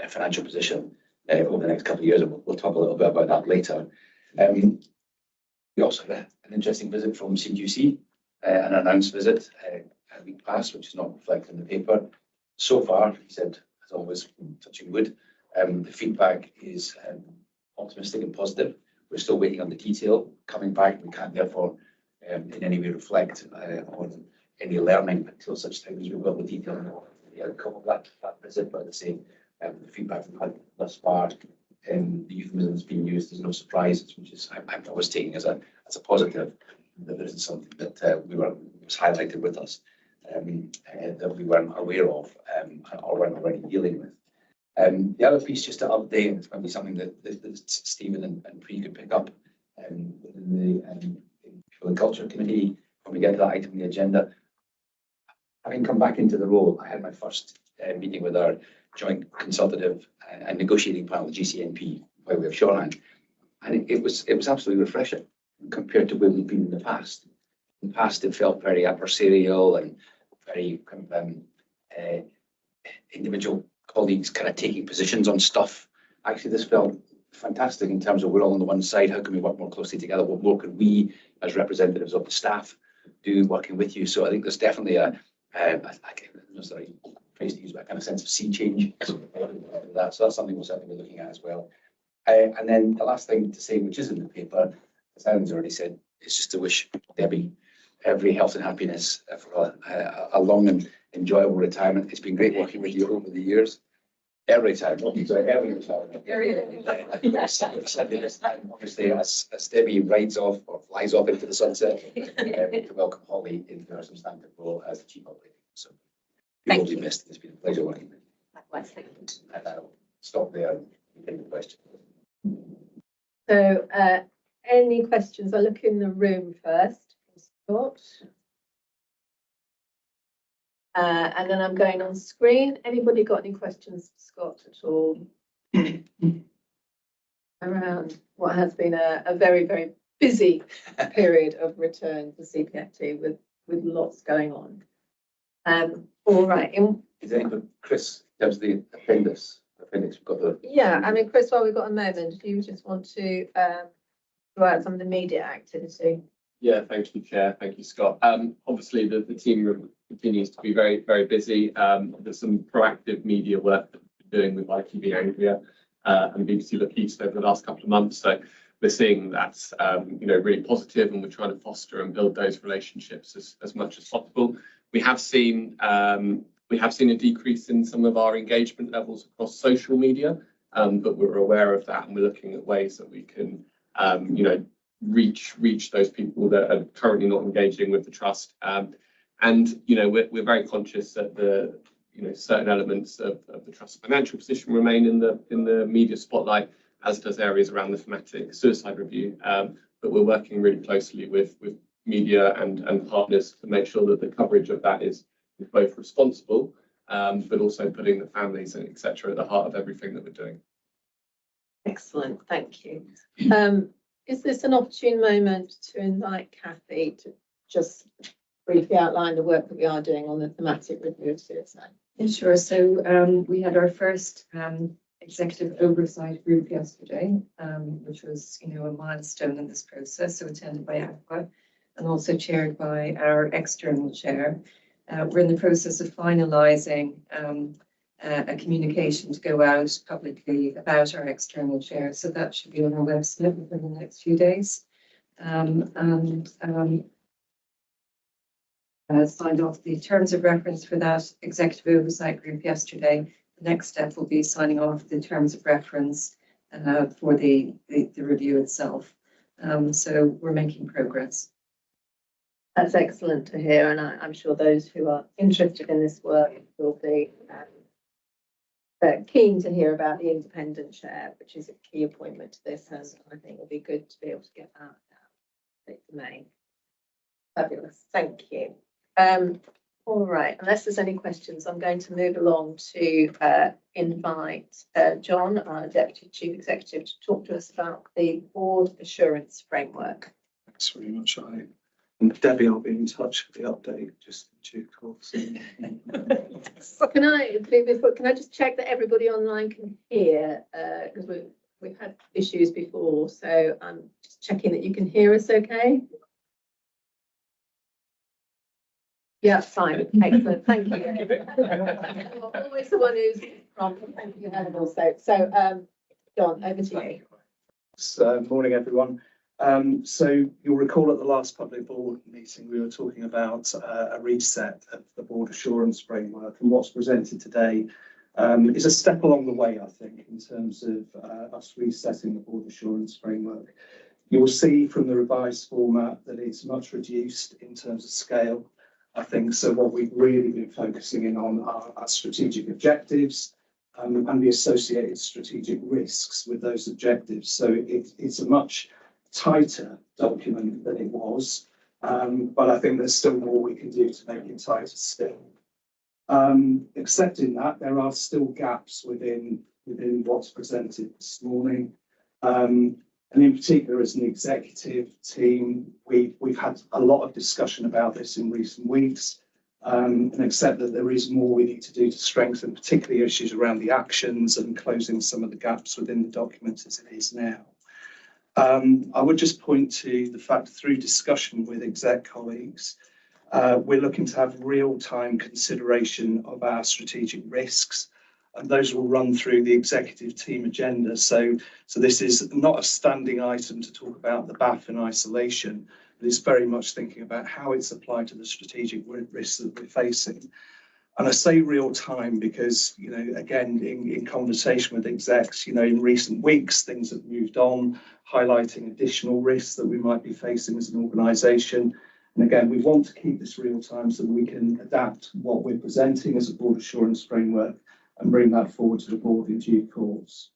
financial position over the next couple of years. And we'll talk a little bit about that later. We also had an interesting visit from CQC, an announced visit a week past, which is not reflected in the paper. So far, he said, as always, touching wood, the feedback is optimistic and positive. We're still waiting on the detail coming back. We can't therefore in any way reflect on any learning until such time as we've got the detail on the outcome of that visit. But the same, the feedback we've had thus far, the euphemism that's being used is no surprises, which is I'm always taking as a positive, that there isn't something that was highlighted with us that we weren't aware of or weren't already dealing with. The other piece, just to update, it's going to be something that Stephen and Pre could pick up within the Culture Committee when we get to that item on the agenda. Having come back into the role, I had my first meeting with our joint consultative and negotiating panel, the GCNP, by way of shorthand, and it was absolutely refreshing compared to where we've been in the past. In the past, it felt very adversarial and very kind of individual colleagues kind of taking positions on stuff. Actually, this felt fantastic in terms of we're all on the one side. How can we work more closely together? What more can we, as representatives of the staff, do working with you? So I think there's definitely a sorry, phrase to use, but a kind of sense of sea change. So that's something we'll certainly be looking at as well. And then the last thing to say, which is in the paper, as Alan's already said, is just to wish Debbie every health and happiness for a long and enjoyable retirement. It's been great working with you over the years. Early retirement. Obviously, as Debbie rides off or flies off into the sunset, to welcome Holly into her substantive role as the Chief Operating Officer. You will be missed. It's been a pleasure working with you. Likewise, thank you. And I'll stop there and take the question. So, any questions? I'll look in the room first. Scott. And then I'm going on screen. Anybody got any questions for Scott at all? Around what has been a very, very busy period of return for CPFT with lots going on. All right. Is there anything, Chris, in terms of the appendix? We've got the. Yeah, I mean, Chris, while we've got a moment, do you just want to throw out some of the media activity? Yeah, thank you, Chair. Thank you, Scott. Obviously, the team continues to be very, very busy. There's some proactive media work that we've been doing with ITV Anglia and BBC Look East over the last couple of months. So we're seeing that's really positive, and we're trying to foster and build those relationships as much as possible. We have seen a decrease in some of our engagement levels across social media, but we're aware of that, and we're looking at ways that we can reach those people that are currently not engaging with the trust. And we're very conscious that the certain elements of the trust's financial position remain in the media spotlight, as does areas around the thematic suicide review. But we're working really closely with media and partners to make sure that the coverage of that is both responsible, but also putting the families and etc. at the heart of everything that we're doing. Excellent, thank you. Is this an opportune moment to invite Kathy to just briefly outline the work that we are doing on the thematic review of suicide? Yeah, sure. So we had our first executive oversight group yesterday, which was, a milestone in this process. So attended by ACWA and also chaired by our external chair. We're in the process of finalising a communication to go out publicly about our external chair. So that should be on our website within the next few days. Signed off the terms of reference for that executive oversight group yesterday. The next step will be signing off the terms of reference for the review itself. So we're making progress. That's excellent to hear, and I'm sure those who are interested in this work will be keen to hear about the independent chair, which is a key appointment to this, and I think it'll be good to be able to get that out in the domain. Fabulous, thank you. All right, unless there's any questions, I'm going to move along to invite John, our Deputy Chief Executive, to talk to us about the board assurance framework. Thanks very much, and Debbie, I'll be in touch with the update just in due course. Can I just check that everybody online can hear, because we've had issues before, so I'm just checking that you can hear us okay. Yeah, fine, excellent, thank you. Always the one who's prompt. Thank you, Hannibal. So John, over to you. Morning, everyone. So you'll recall at the last public board meeting, we were talking about a reset of the board assurance framework, and what's presented today is a step along the way, I think, in terms of us resetting the board assurance framework. You'll see from the revised format that it's much reduced in terms of scale, I think. So what we've really been focusing in on are our strategic objectives and the associated strategic risks with those objectives. So it's a much tighter document than it was, but I think there's still more we can do to make it tighter still. Accepting that, there are still gaps within what's presented this morning. And in particular, as an executive team, we've had a lot of discussion about this in recent weeks, and accept that there is more we need to do to strengthen, particularly issues around the actions and closing some of the gaps within the document as it is now. I would just point to the fact, through discussion with exec colleagues, we're looking to have real-time consideration of our strategic risks, and those will run through the executive team agenda. So this is not a standing item to talk about the BAF in isolation, but it's very much thinking about how it's applied to the strategic risks that we're facing. And I say real time because, again, in conversation with execs, in recent weeks, things have moved on, highlighting additional risks that we might be facing as an organisation. And again, we want to keep this real time so that we can adapt what we're presenting as a board assurance framework and bring that forward to the board in due course.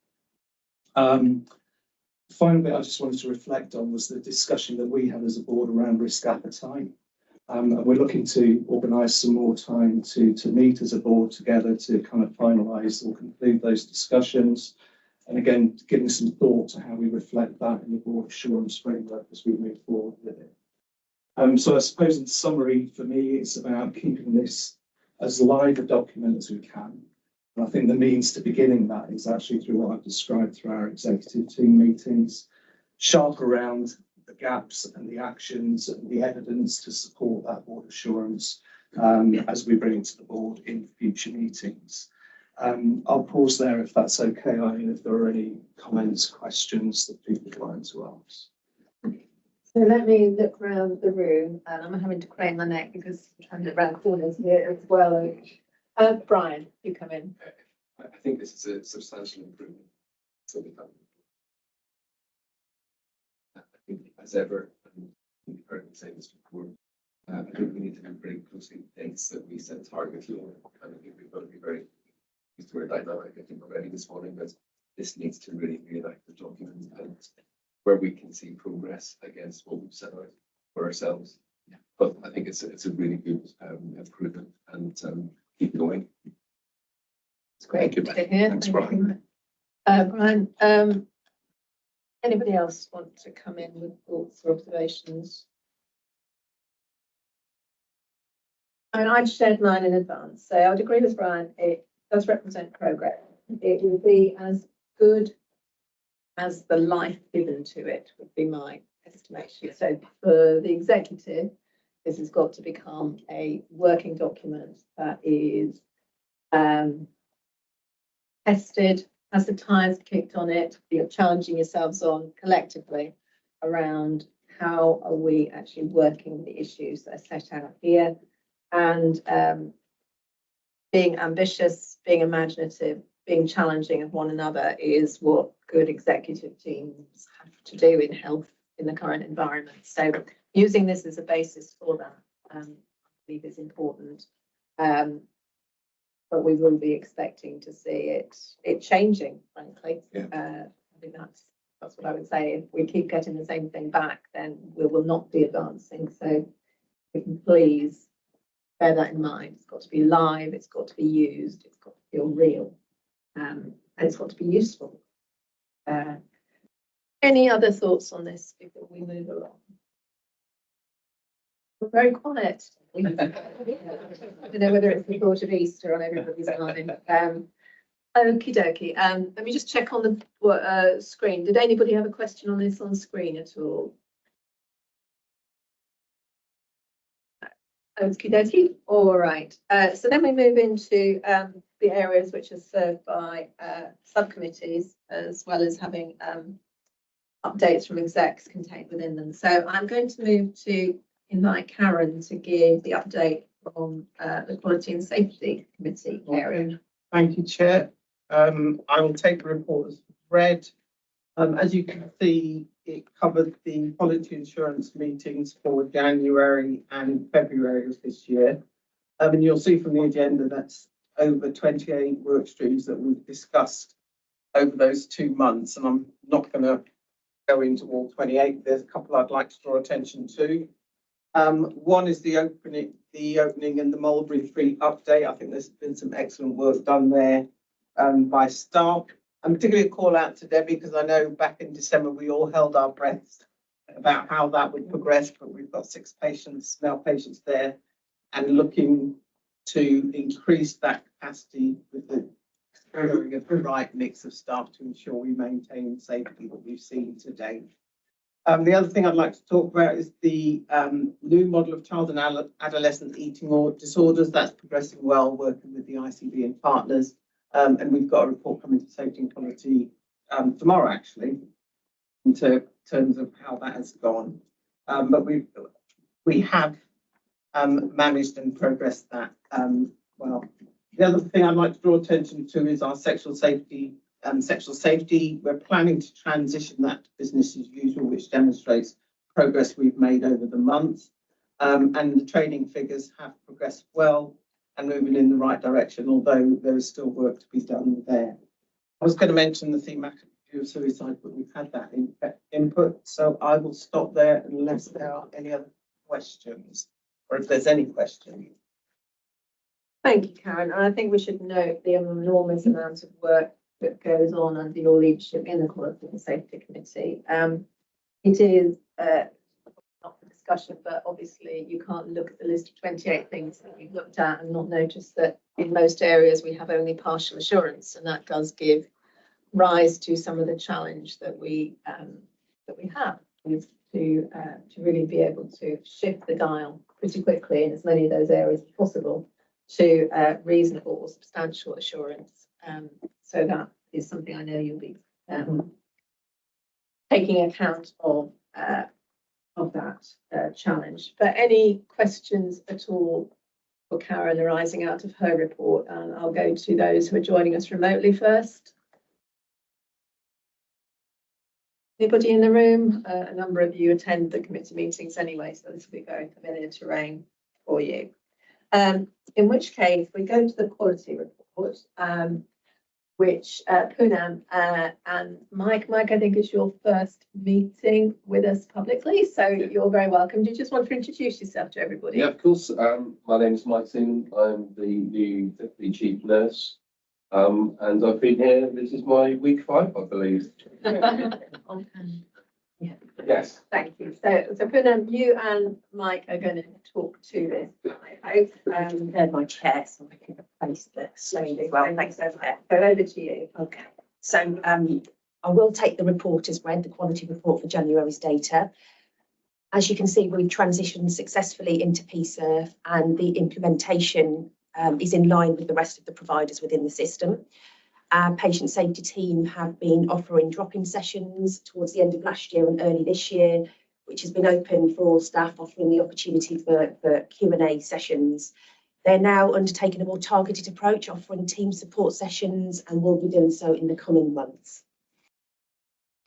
The final bit I just wanted to reflect on was the discussion that we had as a board around risk appetite. And we're looking to organise some more time to meet as a board together to kind of finalise or conclude those discussions. And again, giving some thought to how we reflect that in the board assurance framework as we move forward with it. So I suppose in summary, for me, it's about keeping this as live a document as we can. And I think the means to beginning that is actually through what I've described through our executive team meetings, sharp around the gaps and the actions and the evidence to support that board assurance as we bring it to the board in future meetings. I'll pause there if that's okay, Eileen, if there are any comments, questions that people would like to ask. So let me look around the room, and I'm having to crane my neck because I'm trying to look around corners here as well. Brian, you come in. I think this is a substantial improvement. I as ever, and you've heard me say this before, I think we need to be very closely things that we set targets on, and I think we've got to be very used to our dynamic, I think already this morning, but this needs to really be an active document and where we can see progress against what we've set out for ourselves. But I think it's a really good improvement, and keep going. It's great Thank you, to Ben. hear. Thanks, Thank you. Brian. Brian, anybody else want to come in with thoughts or observations? I mean, I've shared mine in advance, so I would agree with Brian. It does represent progress. It will be as good as the life given to it, would be my estimation. So for the executive, this has got to become a working document that is tested, has the tires kicked on it, you're challenging yourselves on collectively around how are we actually working the issues that are set out here, and being ambitious, being imaginative, being challenging of one another is what good executive teams have to do in health in the current environment. So using this as a basis for that, I believe is important. But we will be expecting to see it changing, frankly. Yeah. I think that's what I would say. If we keep getting the same thing back, then we will not be advancing. So we can please bear that in mind. It's got to be live, it's got to be used, it's got to feel real, and it's got to be useful. Any other thoughts on this before we move along? We're very quiet. I don't know whether it's the thought of Easter on everybody's mind. Okie dokie. Let me just check on the screen. Did anybody have a question on this on screen at all? Okie dokie. All right. So then we move into the areas which are served by subcommittees, as well as having updates from execs contained within them. So I'm going to move to invite Karen to give the update from the Quality and Safety Committee area. Thank you, Chair. I will take the report as read. As you can see, it covered the quality assurance meetings for January and February of this year. And you'll see from the agenda that's over 28 work streams that we've discussed over those 2 months. And I'm not going to go into all 28. There's a couple I'd like to draw attention to. One is the opening and the Mulberry Street update. I think there's been some excellent work done there by staff. And particularly a call out to Debbie, because I know back in December we all held our breaths about how that would progress, but we've got 6 patients, now patients there, and looking to increase that capacity with the right mix of staff to ensure we maintain safety that we've seen today. The other thing I'd like to talk about is the new model of child and adolescent eating disorders. That's progressing well, working with the ICB and partners. And we've got a report coming to Safety and Quality tomorrow, actually, in terms of how that has gone. But we have managed and progressed that well. The other thing I'd like to draw attention to is our sexual safety. We're planning to transition that to business as usual, which demonstrates progress we've made over the months. And the training figures have progressed well and moving in the right direction, although there is still work to be done there. I was going to mention the thematic review of suicide, but we've had that input, so I will stop there unless there are any other questions, or if there's any questions. Thank you, Karen. And I think we should note the enormous amount of work that goes on under your leadership in the Quality and Safety Committee. It is not for discussion, but obviously you can't look at the list of 28 things that you've looked at and not notice that in most areas we have only partial assurance, and that does give rise to some of the challenge that we have is to really be able to shift the dial pretty quickly in as many of those areas as possible to reasonable or substantial assurance. So that is something I know you'll be taking account of that challenge. But any questions at all for Karen arising out of her report? And I'll go to those who are joining us remotely first. Anybody in the room? A number of you attend the committee meetings anyway, so this will be very familiar terrain for you. In which case, we go to the quality report, which Poonam and Mike, I think is your first meeting with us publicly, so you're very welcome. Do you just want to introduce yourself to everybody? Yeah, of course. My name is Mike Singh. I'm the new Deputy Chief Nurse. And I've been here, this is my week 5, I believe. Yes. Thank you. So Poonam, you and Mike are going to talk to this. I hope Heard my chair, so I can face it slowly. well, thanks over there. So over to you. Okay, so I will take the report as read, the quality report for January's data. As you can see, we've transitioned successfully into PSERF, and the implementation is in line with the rest of the providers within the system. Our patient safety team have been offering drop-in sessions towards the end of last year and early this year, which has been open for all staff, offering the opportunity for Q&A sessions. They're now undertaking a more targeted approach, offering team support sessions, and will be doing so in the coming months.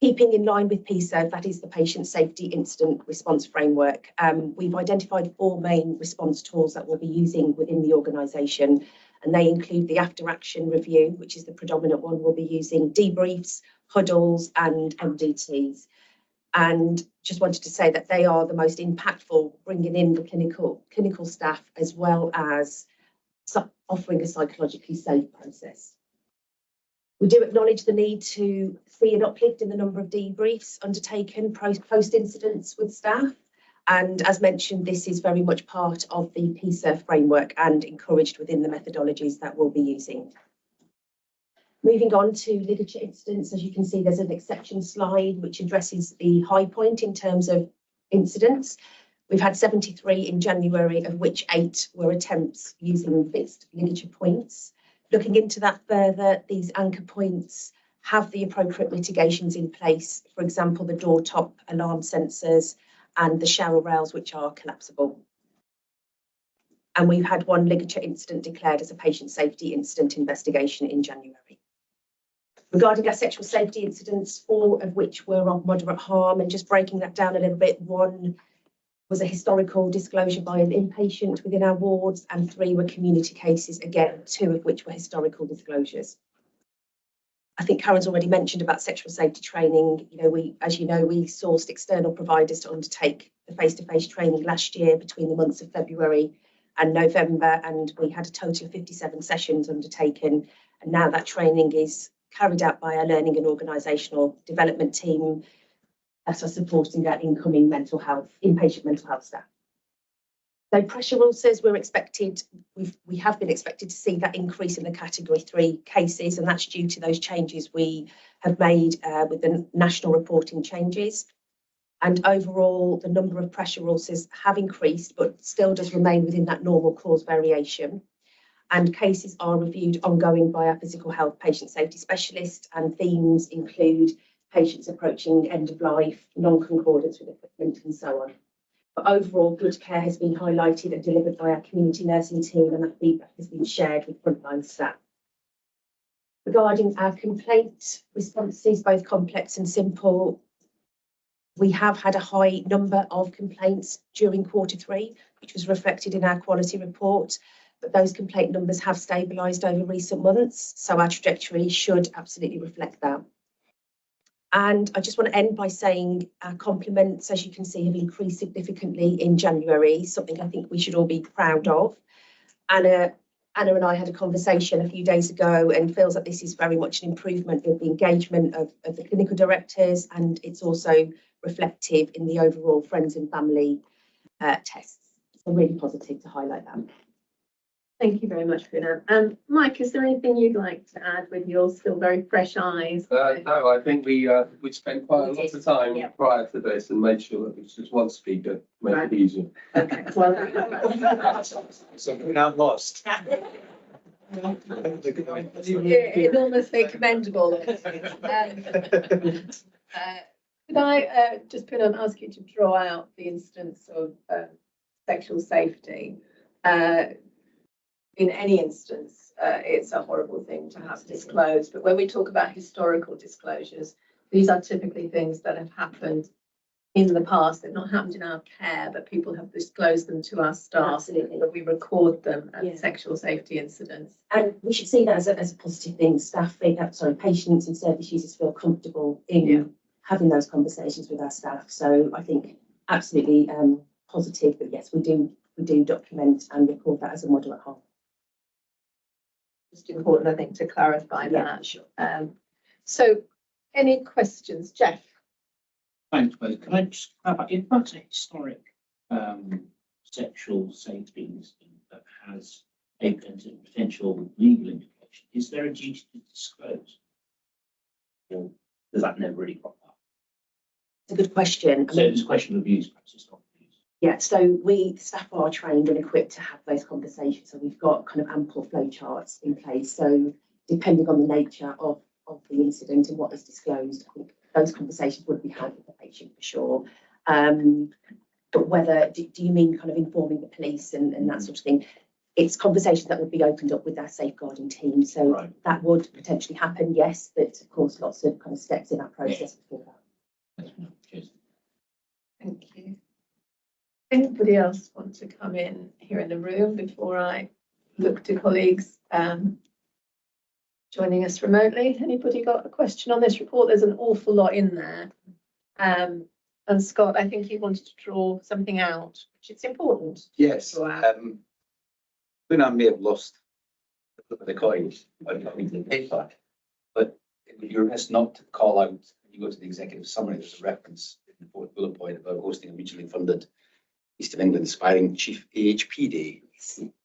Keeping in line with PSERF, that is the Patient Safety Incident Response Framework, we've identified 4 main response tools that we'll be using within the organisation, and they include the after action review, which is the predominant one. We'll be using debriefs, huddles and MDTs. And just wanted to say that they are the most impactful, bringing in the clinical staff as well as offering a psychologically safe process. We do acknowledge the need to see an uplift in the number of debriefs undertaken post incidents with staff. And as mentioned, this is very much part of the PSERF framework and encouraged within the methodologies that we'll be using. Moving on to ligature incidents, as you can see, there's an exception slide which addresses the high point in terms of incidents. We've had 73 in January, of which 8 were attempts using fixed ligature points. Looking into that further, these anchor points have the appropriate mitigations in place, for example, the door top alarm sensors and the shower rails, which are collapsible. And we've had 1 ligature incident declared as a patient safety incident investigation in January. Regarding our sexual safety incidents, 4 of which were of moderate harm, and just breaking that down a little bit, 1 was a historical disclosure by an inpatient within our wards, and 3 were community cases, again, 2 of which were historical disclosures. I think Karen's already mentioned about sexual safety training. As you know, we sourced external providers to undertake the face-to-face training last year between the months of February and November, and we had a total of 57 sessions undertaken. And now that training is carried out by our learning and organisational development team that are supporting our incoming inpatient mental health staff. So pressure ulcers, we have been expected to see that increase in the category 3 cases, and that's due to those changes we have made with the national reporting changes. And overall, the number of pressure ulcers have increased, but still does remain within that normal cause variation. And cases are reviewed ongoing by our physical health patient safety specialist, and themes include patients approaching end of life, non-concordance with equipment and so on. But overall, good care has been highlighted and delivered by our community nursing team, and that feedback has been shared with frontline staff. Regarding our complaint responses, both complex and simple, we have had a high number of complaints during Q3, which was reflected in our quality report, but those complaint numbers have stabilised over recent months, so our trajectory should absolutely reflect that. And I just want to end by saying our compliments, as you can see, have increased significantly in January, something I think we should all be proud of. Anna and I had a conversation a few days ago and feels that this is very much an improvement with the engagement of the clinical directors, and it's also reflective in the overall friends and family tests. So really positive to highlight that. Thank you very much, Poonam. Mike, is there anything you'd like to add with your still very fresh eyes? No, I think we spent quite a lot of time prior to this and made sure that it was just one speaker, make it easier. Okay, well. So we're now lost. Enormously commendable. Could I just ask you to draw out the instance of sexual safety? In any instance, it's a horrible thing to have disclosed. But when we talk about historical disclosures, these are typically things that have happened in the past. They've not happened in our care, but people have disclosed them to our staff. Absolutely. That we record them as Yeah. sexual safety incidents. And we should see that as a positive thing. Patients and service users feel comfortable in having those conversations with our staff. So I think absolutely positive. But yes, we do document and record that as a model at home. Just important, I think, to clarify that. Sure. So, any questions, Jeff? Thanks, both. Can I just clarify, if that's a historic sexual safety incident that has a potential legal implication, is there a duty to disclose? Or does that never really crop up? It's a good question. So it's a question of abuse, perhaps it's not abuse. Yeah, so we staff are trained and equipped to have those conversations. So we've got kind of ample flow charts in place. So depending on the nature of the incident and what is disclosed, I think those conversations would be had with the patient for sure. But whether, do you mean kind of informing the police and that sort of thing? It's conversations that would be opened up with our safeguarding team. So that would potentially happen, yes, but of course lots of kind of steps in that process before that. Cheers. Thank you. Anybody else want to come in here in the room before I look to colleagues joining us remotely? Anybody got a question on this report? There's an awful lot in there. And Scott, I think you wanted to draw something out, which is important. Yes. Poonam may have lost the coins on the paper, but it would be remiss not to call out, when you go to the executive summary, there's a reference in the fourth bullet point about hosting a regionally funded East of England Aspiring Chief AHP Day,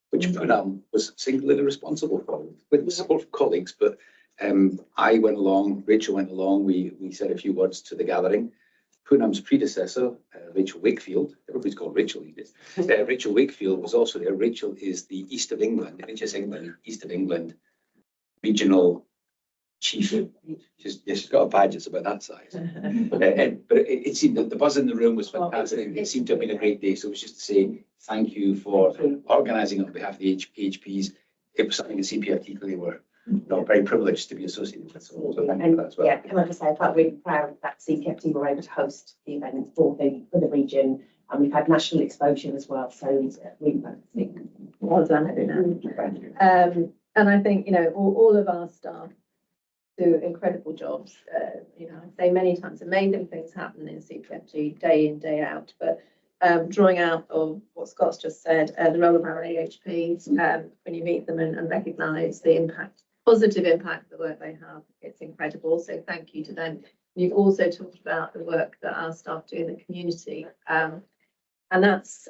which Poonam was singularly responsible for, with the support of colleagues. But I went along, Rachel went along, we said a few words to the gathering. Poonam's predecessor, Rachel Wakefield, everybody's called Rachel, Rachel Wakefield was also there. Rachel is the East of England, NHS England, East of England Regional Chief. She's got a badge, it's about that size. But it seemed that the buzz in the room was fantastic. It seemed to have been a great day. So it was just to say thank you for organising on behalf of the HPs. It was something the CPFT clearly were not very privileged to be associated with. So thank you for that as well. Yeah, can I just say I felt really proud that CPFT were able to host the event for the region, and we've had national exposure as well. So really fantastic. Well done, everyone. And I think, you know, all of our staff do incredible jobs. You know, I say many times, amazing things happen in CPFT day in, day out. But drawing out of what Scott's just said, the role of our AHPs, when you meet them and recognise the impact, positive impact of the work they have, it's incredible. So thank you to them. You've also talked about the work that our staff do in the community, and that's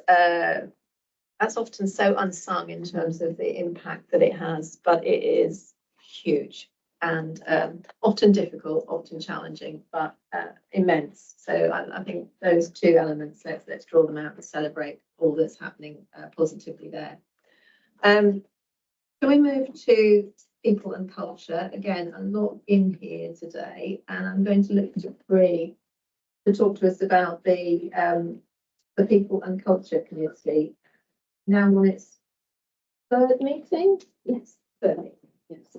often so unsung in terms of the impact that it has, but it is huge and often difficult, often challenging, but immense. So I think those two elements, let's draw them out and celebrate all that's happening positively there. Can we move to people and culture? Again, a lot in here today, and I'm going to look to Bree to talk to us about the people and culture committee. Now on its third meeting? Yes, third meeting, yes.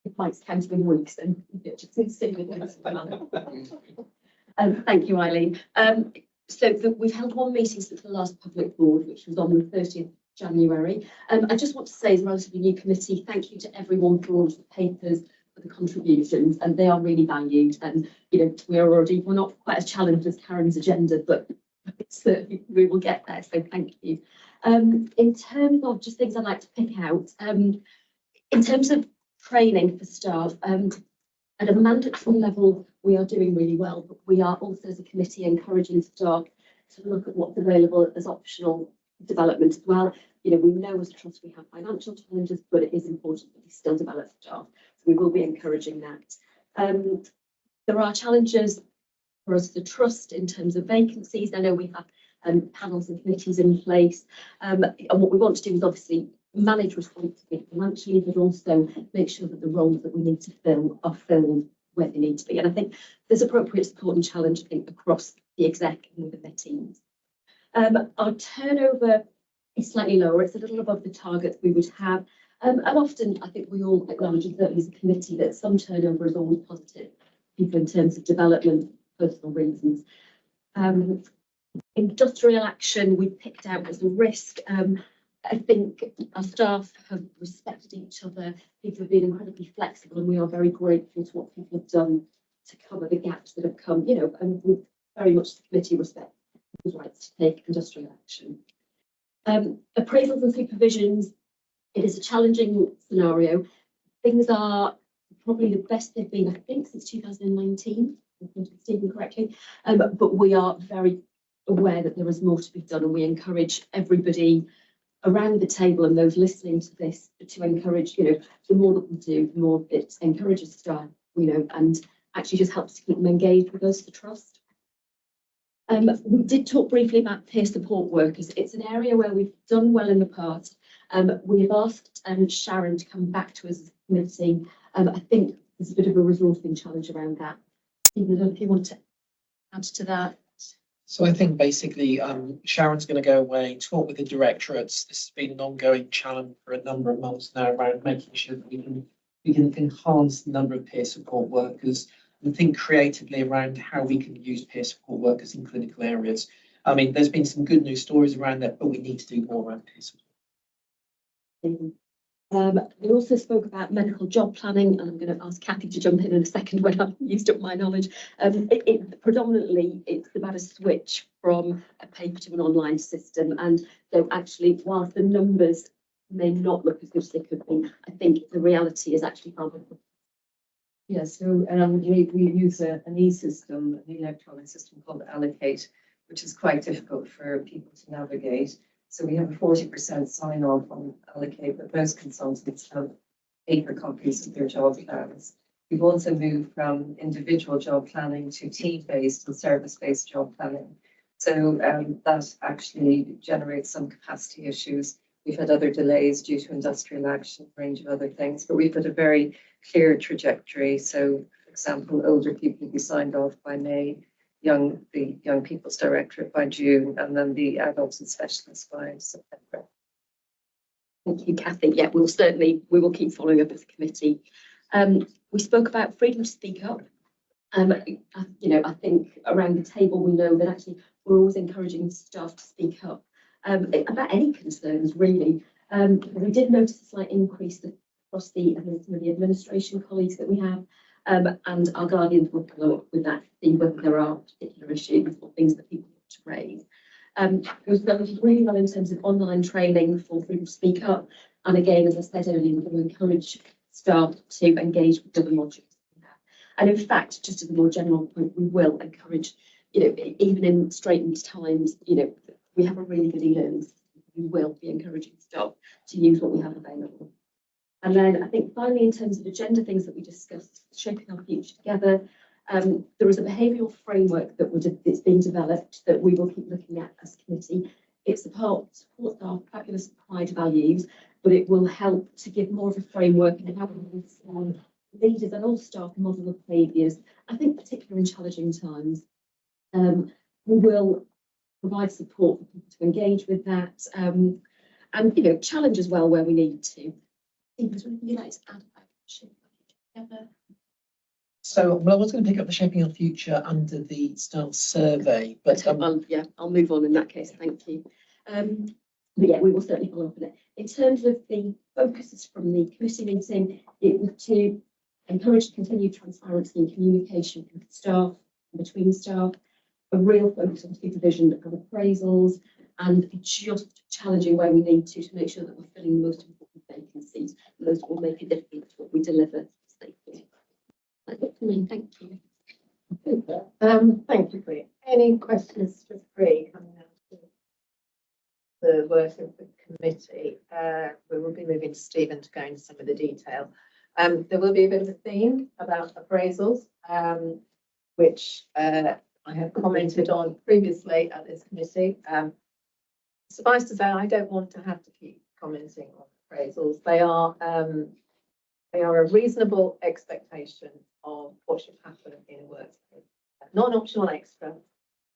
It might count in weeks then. Thank you, Eileen. We've held one meeting since the last public board, which was on the 30th January. I just want to say, as a relatively new committee, thank you to everyone for all of the papers, for the contributions, and they are really valued. And you know, we're not quite as challenged as Karen's agenda, but certainly we will get there. So thank you. In terms of just things I'd like to pick out, in terms of training for staff, at a mandatory level, we are doing really well, but we are also as a committee encouraging staff to look at what's available as optional development as well. You know, we know as a trust we have financial challenges, but it is important that we still develop staff. So we will be encouraging that. There are challenges for us, the trust, in terms of vacancies. I know we have panels and committees in place, and what we want to do is obviously manage responsibly financially, but also make sure that the roles that we need to fill are filled where they need to be. And I think there's appropriate support and challenge, I think, across the exec and within their teams. Our turnover is slightly lower. It's a little above the target we would have. And often, I think we all acknowledge, certainly as a committee, that some turnover is always positive. people in terms of development, personal reasons. Industrial action we picked out as a risk. I think our staff have respected each other. People have been incredibly flexible, and we are very grateful to what people have done to cover the gaps that have come, you know, and we very much the committee respect people's rights to take industrial action. Appraisals and supervisions, it is a challenging scenario. Things are probably the best they've been, I think, since 2019, if I'm Stephen correctly, but we are very aware that there is more to be done, and we encourage everybody around the table and those listening to this to encourage, you know, the more that we do, the more it encourages staff, you know, and actually just helps to keep them engaged with us for trust. We did talk briefly about peer support workers. It's an area where we've done well in the past. We have asked Sharon to come back to us as a committee. I think there's a bit of a resourcing challenge around that. Stephen, I don't know if you want to add to that. So I think basically Sharon's going to go away, talk with the directorates. This has been an ongoing challenge for a number of months now around making sure that we can enhance the number of peer support workers and think creatively around how we can use peer support workers in clinical areas. I mean, there's been some good news stories around that, but we need to do more around peer support. We also spoke about medical job planning, and I'm going to ask Kathy to jump in a second when I've used up my knowledge. Predominantly, it's about a switch from a paper to an online system, and so actually, whilst the numbers may not look as good as they could be, I think the reality is actually far better. Yeah, so we use an e-system, an electronic system called Allocate, which is quite difficult for people to navigate. So we have a 40% sign off on Allocate, but most consultants have paper copies of their job plans. We've also moved from individual job planning to team-based and service-based job planning. So that actually generates some capacity issues. We've had other delays due to industrial action, a range of other things, but we've got a very clear trajectory. So, for example, older people will be signed off by May, the Young People's Directorate by June, and then the adults and specialists by September. Thank you, Kathy. Yeah, we will keep following up as a committee. We spoke about freedom to speak up. You know, I think around the table we know that actually we're always encouraging staff to speak up about any concerns, really. We did notice a slight increase across some of the administration colleagues that we have. And our guardians will follow up with that, see whether there are particular issues or things that people want to raise. It was done really well in terms of online training for freedom to speak up. And again, as I said earlier, we're going to encourage staff to engage with the other modules. And in fact, just as a more general point, we will encourage, you know, even in straitened times, you know, we have a really good e-learning system. We will be encouraging staff to use what we have available. And then I think finally, in terms of agenda things that we discussed, shaping our future together, there is a behavioural framework that's being developed that we will keep looking at as a committee. It supports our fabulous Pride values, but it will help to give more of a framework and how we inform leaders and all staff model of behaviours, I think particularly in challenging times. We will provide support for people to engage with that and, you know, challenge as well where we need to. Is there anything you'd like to add about shaping our future together? So, well, I was going to pick up the shaping our future under the staff survey, but yeah, I'll move on in that case. Thank you. But yeah, we will certainly follow up on it. In terms of the focuses from the committee meeting, it was to encourage continued transparency and communication with staff and between staff, a real focus on supervision and appraisals, and just challenging where we need to make sure that we're filling the most important vacancies. Those will make a difference to what we deliver safely. That's it for me. Thank you. Thank you, Bree. Any questions for Bree coming out of the work of the committee? We will be moving to Stephen to go into some of the detail. There will be a bit of a theme about appraisals, which I have commented on previously at this committee. Suffice to say, I don't want to have to keep commenting on appraisals. They are a reasonable expectation of what should happen in a workplace. Not an optional extra,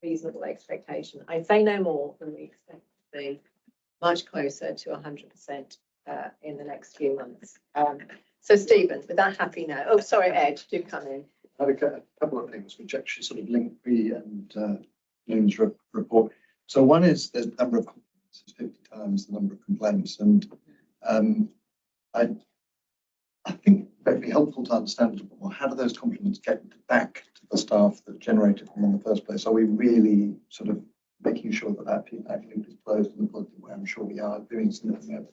reasonable expectation. I say no more than we expect to be much closer to 100% in the next few months. So Stephen, with that happy note, oh sorry Ed, do come in. had a couple of things which actually sort of link me and Lynn's report. So one is the number of complaints is 50 times the number of complaints, and I think it'd be helpful to understand, well, how do those compliments get back to the staff that generated them in the first place? Are we really sort of making sure that that feedback loop is closed in the positive way? I'm sure we are doing something there.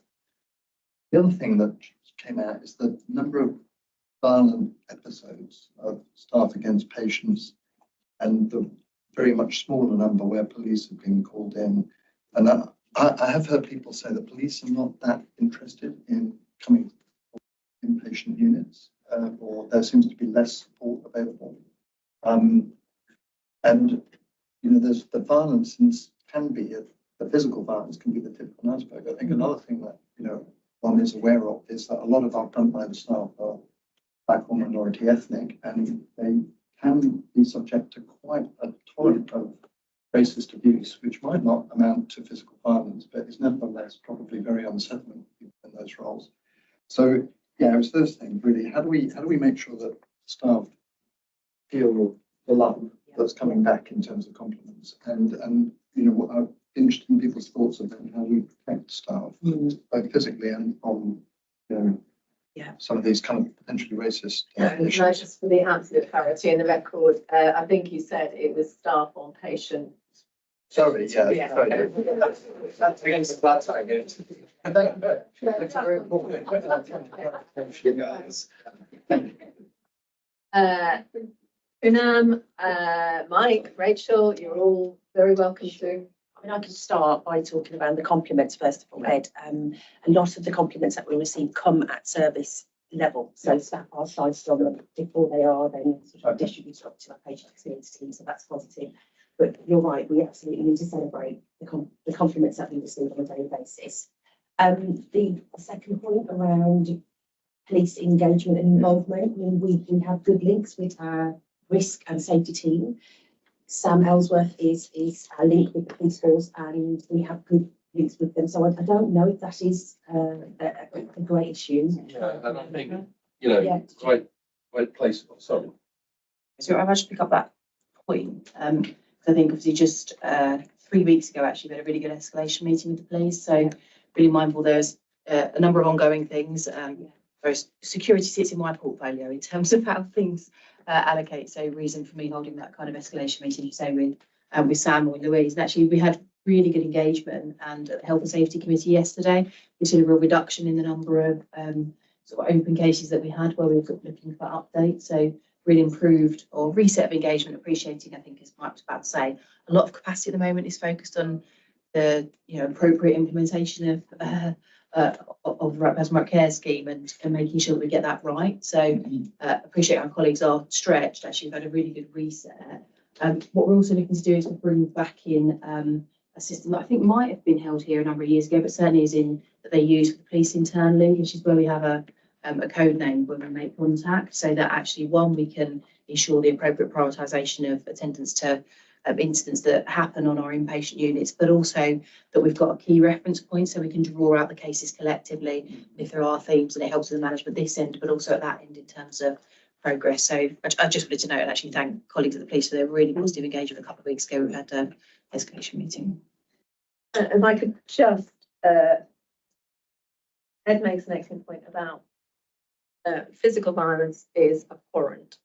The other thing that came out is the number of violent episodes of staff against patients and the very much smaller number where police have been called in. And I have heard people say that police are not that interested in coming inpatient units, or there seems to be less support available. And you know, there's the violence can be the physical violence can be the tip of an iceberg. I think another thing that one is aware of is that a lot of our frontline staff are black or minority ethnic, and they can be subject to quite a torrent of racist abuse, which might not amount to physical violence, but is nevertheless probably very unsettling in those roles. So yeah, it was those things really. How do we make sure that staff feel the love that's coming back in terms of compliments, and what are interested in people's thoughts about how we protect staff, both physically and on some of these kind of potentially racist issues. Just for the absolute clarity in the record, I think you said it was staff on patient. Sorry, yeah. Yeah. Sorry. That's against the flat again. Poonam, Mike, Rachel, you're all very welcome to. I mean, I could start by talking about the compliments first of all, Ed. A lot of the compliments that we receive come at service level. So staff are sliced on them before they are then sort of distributed up to our patient experience team. So that's positive. But you're right, we absolutely need to celebrate the compliments that we receive on a daily basis. The second point around police engagement and involvement, I mean, we have good links with our risk and safety team. Sam Ellsworth is our link with the police force, and we have good links with them. So I don't know if that is a great issue. Yeah, and I think, right place. Sorry. So I'll just pick up that point. I think obviously just 3 weeks ago, actually, we had a really good escalation meeting with the police. So really mindful there's a number of ongoing things. Whereas security sits in my portfolio in terms of how things allocate. So reason for me holding that kind of escalation meeting, you say, with Sam or Louise. And actually, we had really good engagement. And at the Health and Safety Committee yesterday, we saw a real reduction in the number of sort of open cases that we had where we were looking for updates. So really improved or reset of engagement, appreciating, I think, as Mike's about to say, a lot of capacity at the moment is focused on the appropriate implementation of the right person, right care scheme and making sure that we get that right. So appreciate our colleagues are stretched. Actually, we've had a really good reset. What we're also looking to do is bring back in a system that I think might have been held here a number of years ago, but certainly is in that they use for the police internally, which is where we have a code name when we make contact, so that actually, one, we can ensure the appropriate prioritisation of attendance to incidents that happen on our inpatient units, but also that we've got a key reference point so we can draw out the cases collectively if there are themes, and it helps with the management this end, but also at that end in terms of progress. So I just wanted to note and actually thank colleagues at the police for their really positive engagement. A couple of weeks ago, we had an escalation meeting. And I could just, Ed makes an excellent point about physical violence is abhorrent,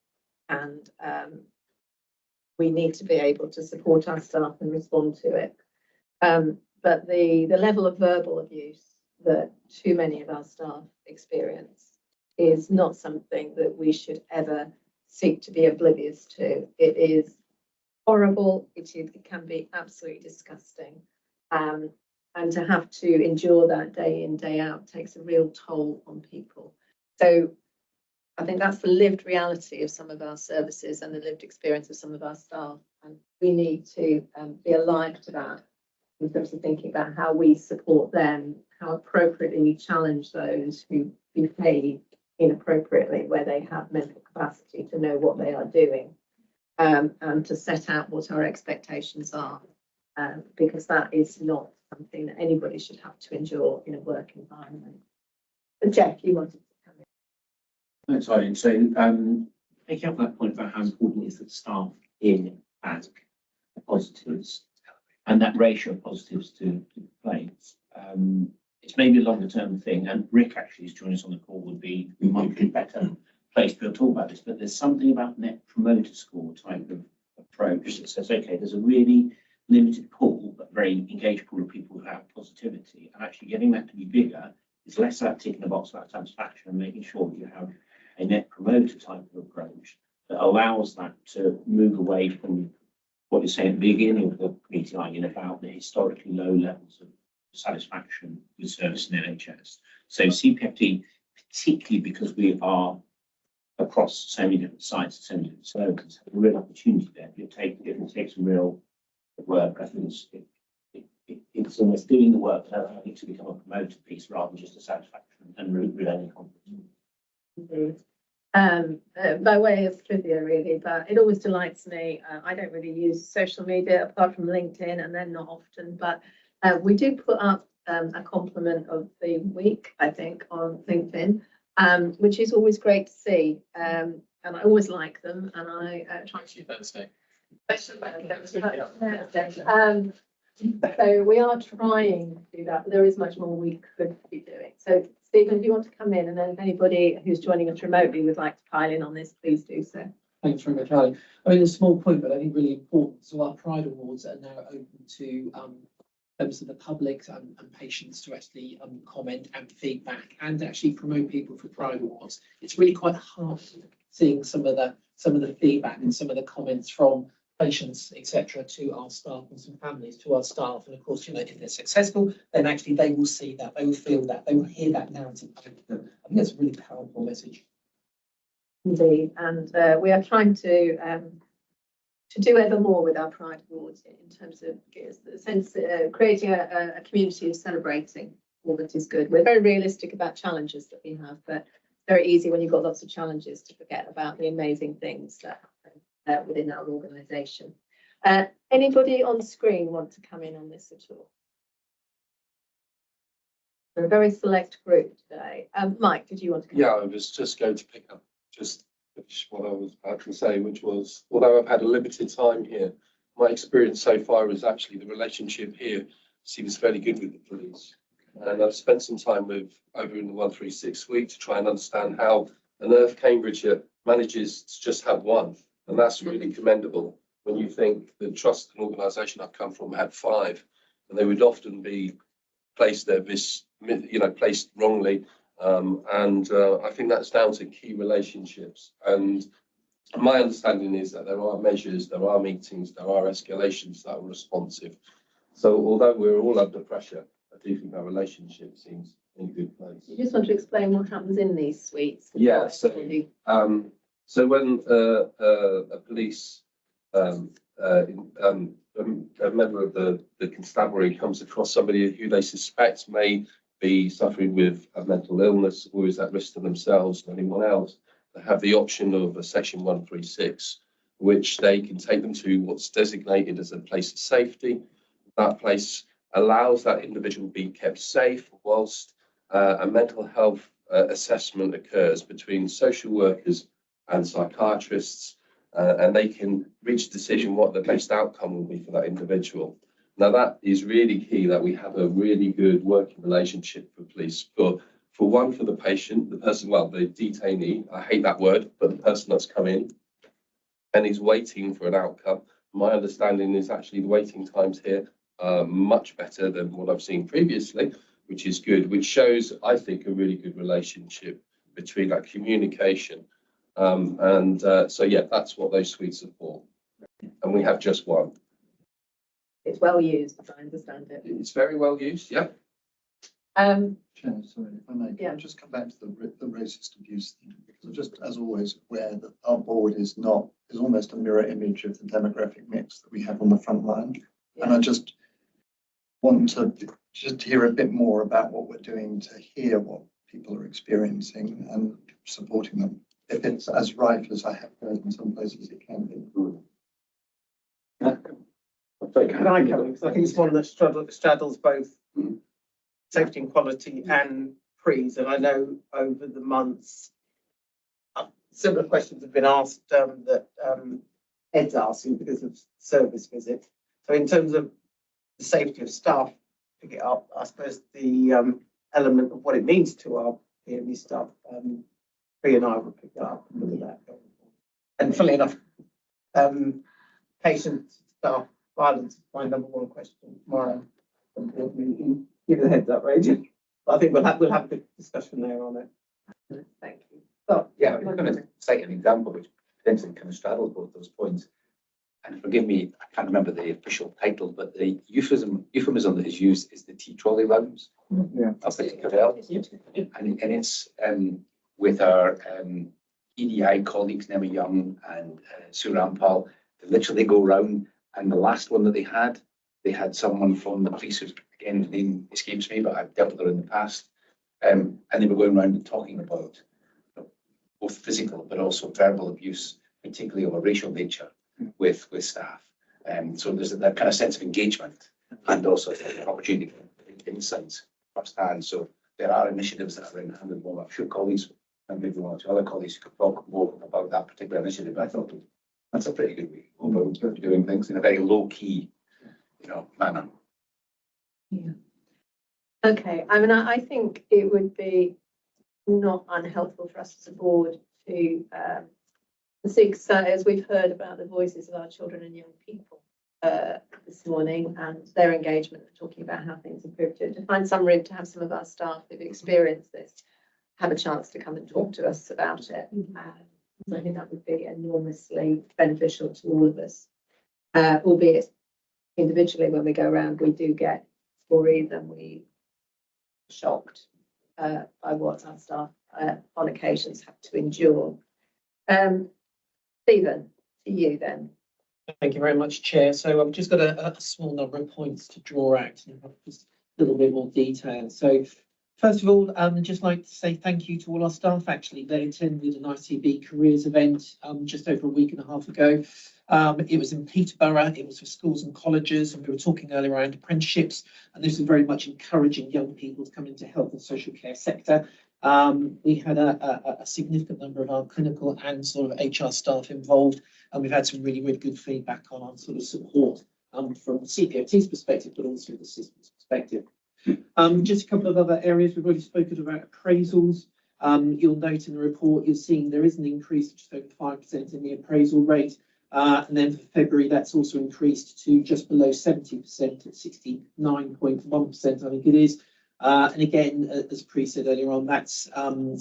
and we need to be able to support our staff and respond to it. But the level of verbal abuse that too many of our staff experience is not something that we should ever seek to be oblivious to. It is horrible. It can be absolutely disgusting. And to have to endure that day in, day out takes a real toll on people. So I think that's the lived reality of some of our services and the lived experience of some of our staff. And we need to be alive to that in terms of thinking about how we support them, how appropriately we challenge those who behave inappropriately, where they have mental capacity to know what they are doing, and to set out what our expectations are, because that is not something that anybody should have to endure in a work environment. But Jeff, you wanted to come in. Thanks, Eileen. So picking up that point about how important it is that staff in as positives and that ratio of positives to complaints. It's maybe a longer term thing, and Rick actually is joining us on the call, would be much better placed to be able to talk about this, but there's something about net promoter score type of approach that says, okay, there's a really limited pool, but very engaged pool of people who have positivity, and actually getting that to be bigger is less about ticking the box about satisfaction and making sure that you have a net promoter type of approach that allows that to move away from what you're saying at the beginning of the meeting, Eileen, about the historically low levels of satisfaction with service in NHS. So CPFD, particularly because we are across so many different sites, so many different slogans, have a real opportunity there. It will take some real work. I think it's almost doing the work that I think to become a promoter piece rather than just a satisfaction and relaying confidence. By way of trivia, really, but it always delights me. I don't really use social media apart from LinkedIn, and then not often, but we do put up a compliment of the week, I think, on LinkedIn, which is always great to see. And I always like them, and I try to. Thursday. So we are trying to do that, but there is much more we could be doing. So Stephen, if you want to come in, and then if anybody who's joining us remotely would like to pile in on this, please do so. Thanks very much, Ali. I mean, a small point, but I think really important. So our Pride Awards are now open to members of the public and patients to actually comment and feedback and actually promote people for Pride Awards. It's really quite hard seeing some of the feedback and some of the comments from patients, etc., to our staff and some families to our staff. And of course, you know, if they're successful, then actually they will see that, they will feel that, they will hear that narrative. I think that's a really powerful message. Indeed, and we are trying to do ever more with our Pride Awards in terms of the sense creating a community of celebrating all that is good. We're very realistic about challenges that we have, but it's very easy when you've got lots of challenges to forget about the amazing things that happen within our organisation. Anybody on screen want to come in on this at all? We're a very select group today. Mike, did you want to come in? Yeah, I was just going to pick up just what I was about to say, which was, although I've had a limited time here, my experience so far is actually the relationship here seems fairly good with the police. And I've spent some time over in the 136 suite to try and understand how an Earth Cambridgeshire manages to just have one. And that's really commendable when you think the trust and organisation I've come from had 5, and they would often be placed there, placed wrongly. I think that's down to key relationships. And my understanding is that there are measures, there are meetings, there are escalations that are responsive. So although we're all under pressure, I do think our relationship seems in a good place. You just want to explain what happens in these suites? Yeah, so when a police a member of the constabulary comes across somebody who they suspect may be suffering with a mental illness or is at risk to themselves or anyone else, they have the option of a section 136, which they can take them to what's designated as a place of safety. That place allows that individual to be kept safe whilst a mental health assessment occurs between social workers and psychiatrists, and they can reach a decision what the best outcome will be for that individual. Now, that is really key, that we have a really good working relationship with police. For one, for the patient, the person, well, the detainee, I hate that word, but the person that's come in and is waiting for an outcome. My understanding is actually the waiting times here are much better than what I've seen previously, which is good, which shows, I think, a really good relationship between that communication. So, yeah, that's what those suites are for. And we have just one. It's well used, as I understand it. It's very well used, yeah. Chair, sorry, if I may, can I just come back to the racist abuse thing? Because I'm just, as always, aware that our board is almost a mirror image of the demographic mix that we have on the front line. Yeah. And I just want to hear a bit more about what we're doing to hear what people are experiencing and supporting them. If it's as rife as I have heard in some places, it can be. Can I come in? Because I think it's one that straddles both safety and quality and PREs. And I know over the months, similar questions have been asked that Ed's asking because of service visit. So in terms of the safety of staff, pick it up, I suppose the element of what it means to our PME staff, Pri and I will pick that up and look at that going forward. And funnily enough, patient staff violence is my number one question tomorrow. Give it a heads up, Rachel. I think we'll have a good discussion there on it. Thank you. So, Yeah, I'm going to cite an example which potentially kind of straddles both those points. And forgive me, I can't remember the official title, but the euphemism that is used is the tea trolley lounge. Yeah. Of the Cavell. And it's with our EDI colleagues, Nemi Young and Sue Rampal. They literally go round, and the last one that they had someone from the police, who, again, the name escapes me, but I've dealt with her in the past. And they were going around and talking about both physical but also verbal abuse, particularly of a racial nature, with staff. So there's that kind of sense of engagement and also an opportunity for insights firsthand. So there are initiatives that are in hand at the moment. I'm sure colleagues and maybe one or two other colleagues could talk more about that particular initiative. I thought that's a pretty good way of doing things in a very low key, manner. Yeah. Okay. I mean, I think it would be not unhelpful for us as a board to seek, so as we've heard about the voices of our children and young people this morning and their engagement, talking about how things improved, to find some room to have some of our staff who've experienced this have a chance to come and talk to us about it. I think that would be enormously beneficial to all of us, albeit individually when we go around, we do get worried and we are shocked by what our staff on occasions have to endure. Stephen, to you then. Thank you very much, Chair. So I've just got a small number of points to draw out and have just a little bit more detail. So first of all, I'd just like to say thank you to all our staff. Actually, they attended an ICB careers event just over a week and a half ago. It was in Peterborough, it was for schools and colleges, and we were talking earlier around apprenticeships, and this is very much encouraging young people to come into health and social care sector. We had a significant number of our clinical and sort of HR staff involved, and we've had some really, really good feedback on our sort of support from CPOT's perspective, but also the system's perspective. Just a couple of other areas we've already spoken about appraisals. You'll note in the report, you're seeing there is an increase of just over 5% in the appraisal rate. And then for February, that's also increased to just below 70% at 69.1%, I think it is. And again, as Pri said earlier on, that's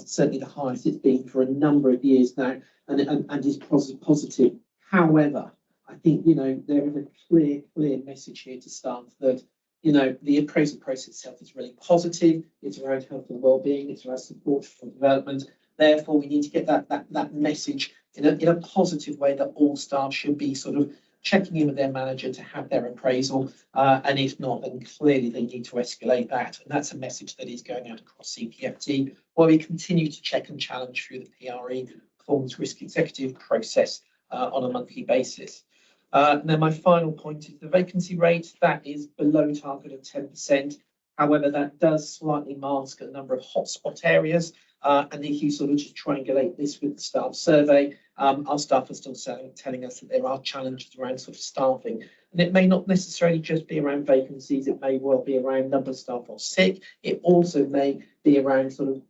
certainly the highest it's been for a number of years now, and is positive. However, I think, there is a clear message here to staff that, the appraisal process itself is really positive. It's around health and well-being. It's around support for development. Therefore, we need to get that message in a positive way that all staff should be sort of checking in with their manager to have their appraisal. And if not, then clearly they need to escalate that. And that's a message that is going out across CPFT, while we continue to check and challenge through the PRE, Performance Risk Executive process on a monthly basis. And then my final point is the vacancy rate. That is below target of 10%. However, that does slightly mask a number of hotspot areas. And if you sort of just triangulate this with the staff survey, our staff are still telling us that there are challenges around sort of staffing. And it may not necessarily just be around vacancies. It may well be around number of staff off sick. It also may be around sort of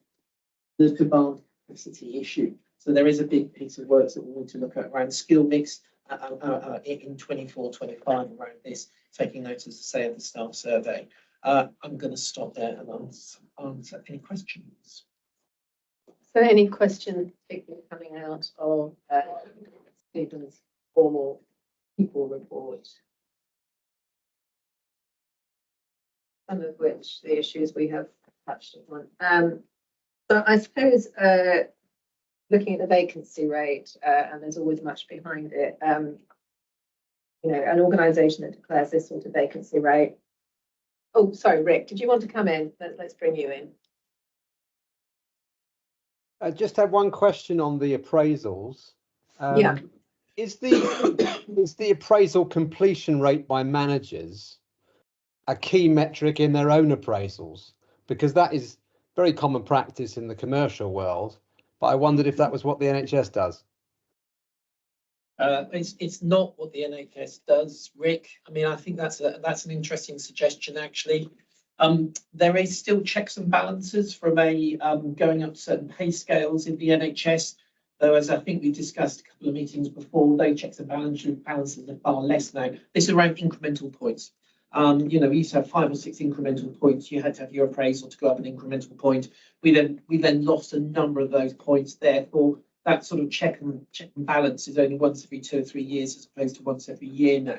the demand capacity issue. So there is a big piece of work that we need to look at around skill mix in 24-25 around this, taking notice, as I say, of the staff survey. I'm going to stop there and answer any questions. So any questions particularly coming out of Stephen's formal people report? Some of which the issues we have touched upon. So I suppose looking at the vacancy rate, and there's always much behind it, an organisation that declares this sort of vacancy rate. Oh, sorry, Rick, did you want to come in? Let's bring you in. I just have one question on the appraisals. Yeah. Is the appraisal completion rate by managers a key metric in their own appraisals? Because that is very common practice in the commercial world, but I wondered if that was what the NHS does. It's not what the NHS does, Rick. I mean, I think that's an interesting suggestion, actually. There is still checks and balances from a going up certain pay scales in the NHS, though, as I think we discussed a couple of meetings before, those checks and balances are far less now. This is around incremental points. You know, we used to have 5 or 6 incremental points. You had to have your appraisal to go up an incremental point. We then lost a number of those points. Therefore, that sort of check and balance is only once every 2 or 3 years as opposed to once every year now.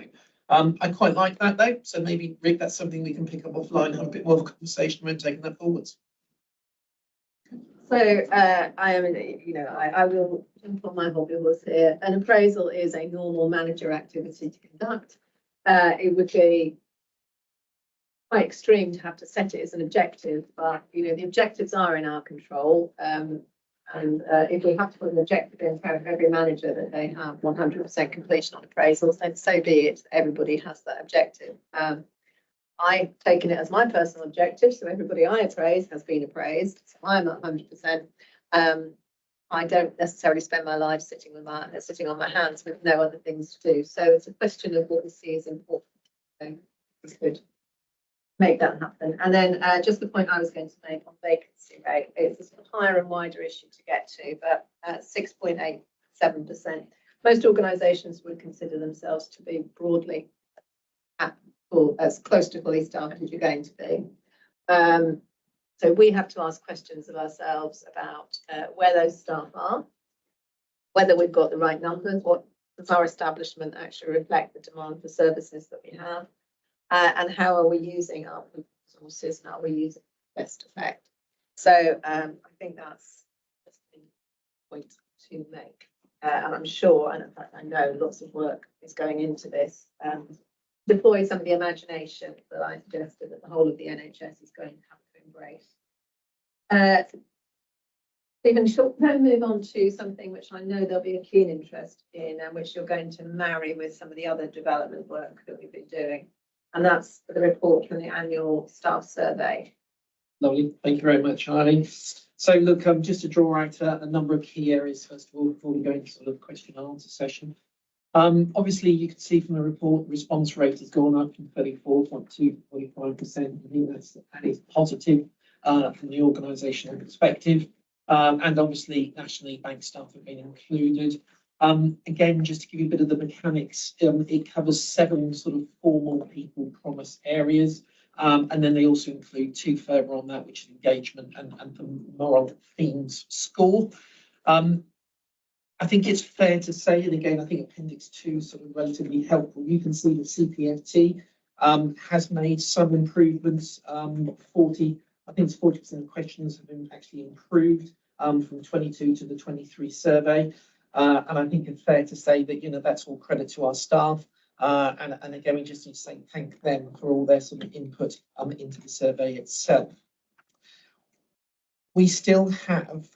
I quite like that though. So maybe, Rick, that's something we can pick up offline and have a bit more of a conversation around taking that forwards. So I am, you know, I will jump on my hobby horse here. An appraisal is a normal manager activity to conduct. It would be quite extreme to have to set it as an objective, but you know, the objectives are in our control. And if we have to put an objective in for every manager that they have 100% completion on appraisals, then so be it. Everybody has that objective. I've taken it as my personal objective, so everybody I appraise has been appraised. So I'm at 100%. I don't necessarily spend my life sitting on my hands with no other things to do. So it's a question of what we see as important. So we could make that happen. And then just the point I was going to make on vacancy rate, it's a sort of higher and wider issue to get to, but 6.87%. Most organisations would consider themselves to be broadly at full, as close to fully staffed as you're going to be. So we have to ask questions of ourselves about where those staff are, whether we've got the right numbers, what does our establishment actually reflect the demand for services that we have, and how are we using our resources and are we using best effect. So I think that's just the point to make. And I'm sure, and in fact I know lots of work is going into this. Deploy some of the imagination that I suggested that the whole of the NHS is going to have to embrace. Stephen, shall we move on to something which I know there'll be a keen interest in and which you're going to marry with some of the other development work that we've been doing. And that's the report from the annual staff survey. Lovely, thank you very much, Eileen. So look, just to draw out a number of key areas, first of all, before we go into sort of question and answer session. Obviously, you can see from the report, the response rate has gone up from 34.2 to 45%. I think that is positive from the organisational perspective. And obviously, nationally, bank staff have been included. Again, just to give you a bit of the mechanics, it covers 7 sort of formal people promise areas. And then they also include 2 further on that, which is engagement and the moral themes score. I think it's fair to say, and again, I think Appendix 2 is sort of relatively helpful. You can see that CPFT has made some improvements. I think it's 40% of questions have been actually improved from 22 to the 23 survey. And I think it's fair to say that, you know, that's all credit to our staff. And again, we just need to say thank them for all their sort of input into the survey itself. We still have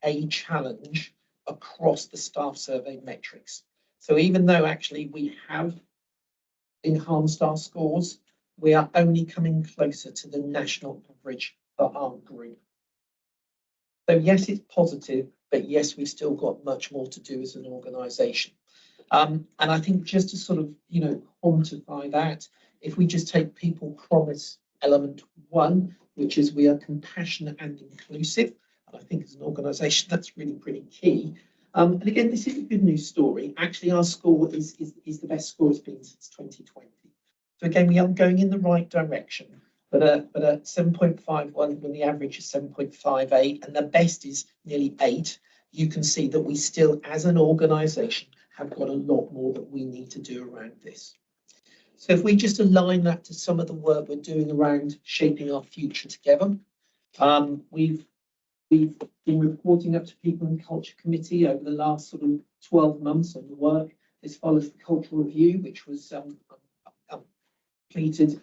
a challenge across the staff survey metrics. So even though actually we have enhanced our scores, we are only coming closer to the national average for our group. So yes, it's positive, but yes, we've still got much more to do as an organisation. And I think just to sort of, you know, quantify that, if we just take people promise element 1, which is we are compassionate and inclusive, and I think as an organisation that's really pretty key. And again, this is a good news story. Actually, our score is the best score it's been since 2020. So again, we are going in the right direction. But at 7.51, when the average is 7.58, and the best is nearly 8, you can see that we still, as an organisation, have got a lot more that we need to do around this. So if we just align that to some of the work we're doing around shaping our future together, we've been reporting up to People and Culture Committee over the last sort of 12 months on the work. This follows the cultural review, which was completed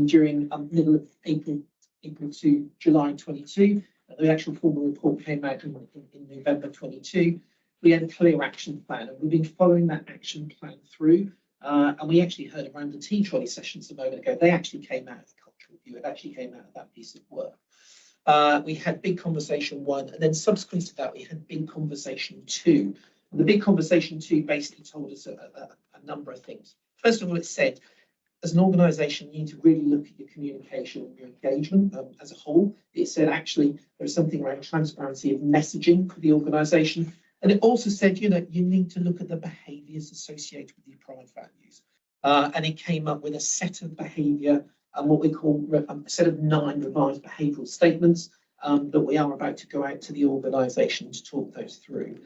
during middle of April to July 22. The actual formal report came out in November 22. We had a clear action plan, and we've been following that action plan through. And we actually heard around the tea trolley sessions a moment ago. They actually came out of the cultural review. It actually came out of that piece of work. We had big conversation 1, and then subsequent to that, we had big conversation 2. And the big conversation 2 basically told us a number of things. First of all, it said, as an organisation, you need to really look at your communication and your engagement as a whole. It said, actually, there's something around transparency of messaging for the organisation. And it also said, you need to look at the behaviours associated with your pride values. And it came up with a set of behaviour and what we call a set of 9 revised behavioural statements that we are about to go out to the organisation to talk those through.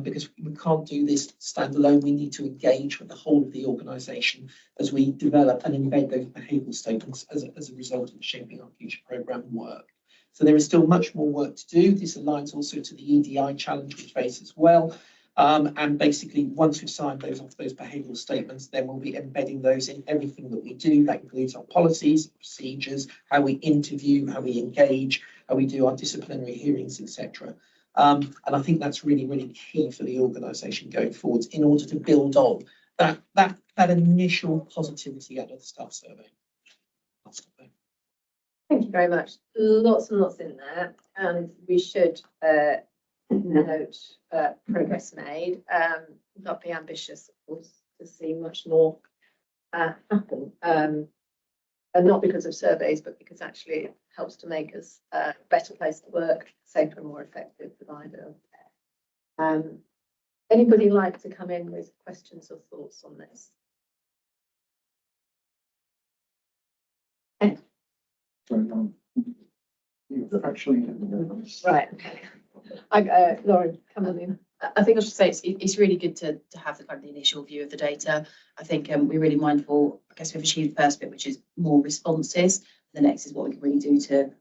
Because we can't do this standalone, we need to engage with the whole of the organisation as we develop and embed those behavioural statements as a result of shaping our future programme work. So there is still much more work to do. This aligns also to the EDI challenge we face as well. And basically, once we've signed those behavioural statements, then we'll be embedding those in everything that we do. That includes our policies, procedures, how we interview, how we engage, how we do our disciplinary hearings, etc. And I think that's really, really key for the organisation going forwards in order to build on that initial positivity out of the staff survey. Thank you very much. Lots and lots in there, and we should note progress made. Not be ambitious, of course, to see much more happen, and not because of surveys, but because actually it helps to make us a better place to work, safer and more effective provider of care. Anybody like to come in with questions or thoughts on this? Actually, right. Okay. Lauren, come on in. I think I should say it's really good to have the kind of the initial view of the data. I think we're really mindful. I guess we've achieved the first bit, which is more responses. The next is what we can really do to